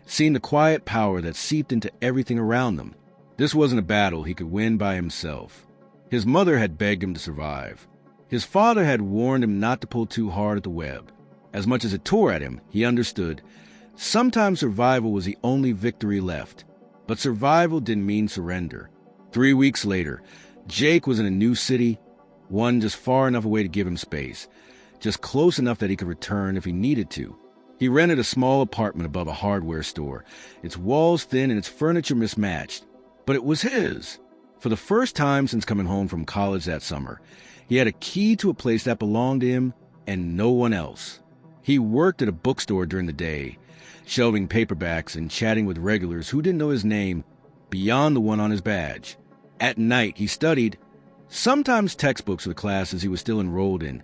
seen the quiet power that seeped into everything around them. This wasn't a battle he could win by himself. His mother had begged him to survive. His father had warned him not to pull too hard at the web. As much as it tore at him, he understood. Sometimes survival was the only victory left. But survival didn't mean surrender. 3 weeks later, Jake was in a new city, one just far enough away to give him space, just close enough that he could return if he needed to. He rented a small apartment above a hardware store, its walls thin and its furniture mismatched. But it was his. For the first time since coming home from college that summer, he had a key to a place that belonged to him and no one else. He worked at a bookstore during the day, shelving paperbacks and chatting with regulars who didn't know his name beyond the one on his badge. At night, he studied, sometimes textbooks for the classes he was still enrolled in,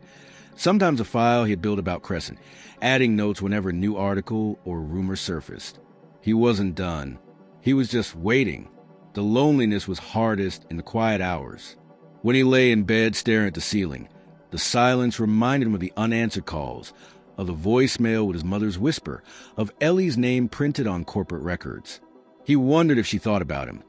sometimes a file he had built about Crescent, adding notes whenever a new article or rumor surfaced. He wasn't done. He was just waiting. The loneliness was hardest in the quiet hours. When he lay in bed staring at the ceiling, the silence reminded him of the unanswered calls, of the voicemail with his mother's whisper, of Ellie's name printed on corporate records. He wondered if she thought about him,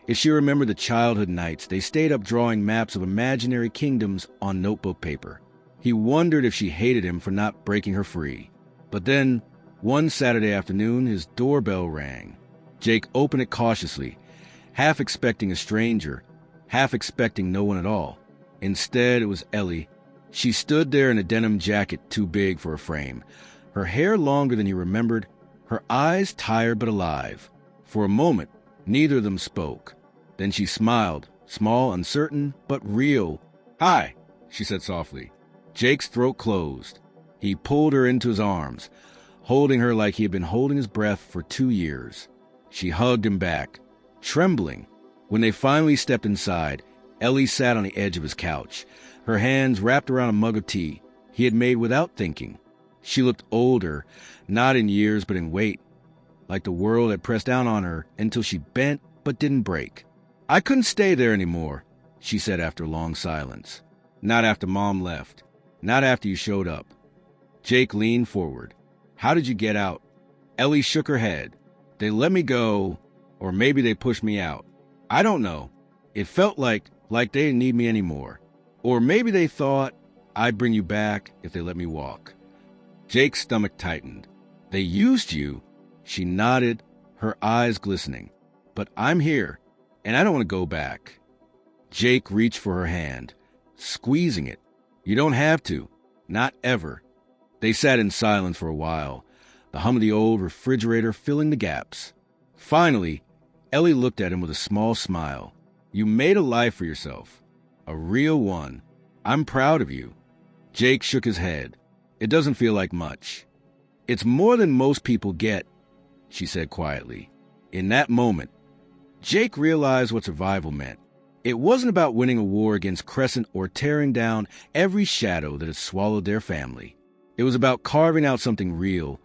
if she remembered the childhood nights they stayed up drawing maps of imaginary kingdoms on notebook paper. He wondered if she hated him for not breaking her free. But then, one Saturday afternoon, his doorbell rang. Jake opened it cautiously, half expecting a stranger, half expecting no one at all. Instead, it was Ellie. She stood there in a denim jacket too big for a frame, her hair longer than he remembered, her eyes tired but alive. For a moment, neither of them spoke. Then she smiled, small, uncertain, but real. "Hi," she said softly. Jake's throat closed. He pulled her into his arms, holding her like he had been holding his breath for 2 years. She hugged him back, trembling. When they finally stepped inside, Ellie sat on the edge of his couch, her hands wrapped around a mug of tea he had made without thinking. She looked older, not in years but in weight, like the world had pressed down on her until she bent but didn't break. "I couldn't stay there anymore," she said after a long silence. "Not after Mom left. Not after you showed up." Jake leaned forward. "How did you get out?" Ellie shook her head. "They let me go, or maybe they pushed me out. I don't know. It felt like they didn't need me anymore. Or maybe they thought I'd bring you back if they let me walk." Jake's stomach tightened. "They used you?" She nodded, her eyes glistening. "But I'm here, and I don't want to go back." Jake reached for her hand, squeezing it. "You don't have to. Not ever." They sat in silence for a while, the hum of the old refrigerator filling the gaps. Finally, Ellie looked at him with a small smile. "You made a life for yourself. A real one. I'm proud of you." Jake shook his head. "It doesn't feel like much." "It's more than most people get," she said quietly. In that moment, Jake realized what survival meant. It wasn't about winning a war against Crescent or tearing down every shadow that had swallowed their family. It was about carving out something real,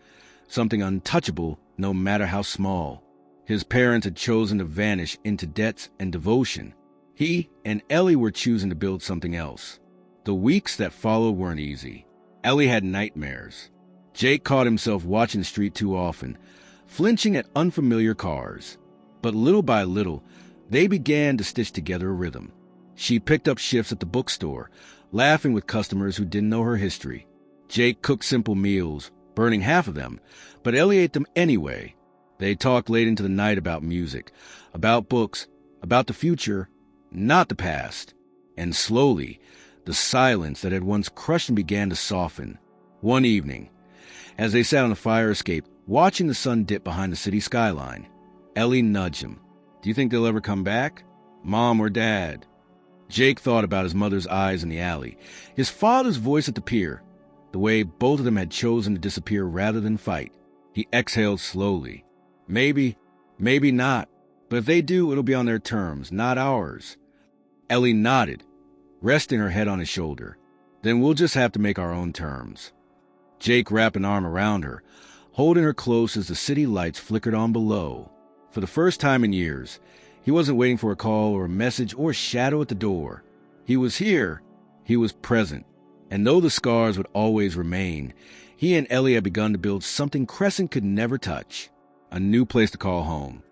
something untouchable, no matter how small. His parents had chosen to vanish into debts and devotion. He and Ellie were choosing to build something else. The weeks that followed weren't easy. Ellie had nightmares. Jake caught himself watching the street too often, flinching at unfamiliar cars. But little by little, they began to stitch together a rhythm. She picked up shifts at the bookstore, laughing with customers who didn't know her history. Jake cooked simple meals, burning half of them, but Ellie ate them anyway. They talked late into the night about music, about books, about the future, not the past. And slowly, the silence that had once crushed them began to soften. One evening, as they sat on the fire escape, watching the sun dip behind the city skyline, Ellie nudged him. "Do you think they'll ever come back? Mom or Dad?" Jake thought about his mother's eyes in the alley, his father's voice at the pier, the way both of them had chosen to disappear rather than fight. He exhaled slowly. "Maybe, maybe not. But if they do, it'll be on their terms, not ours." Ellie nodded, resting her head on his shoulder. "Then we'll just have to make our own terms." Jake wrapped an arm around her, holding her close as the city lights flickered on below. For the first time in years, He wasn't waiting for a call or a message or a shadow at the door. He was here. He was present. And though the scars would always remain, he and Ellie had begun to build something Crescent could never touch, a new place to call home.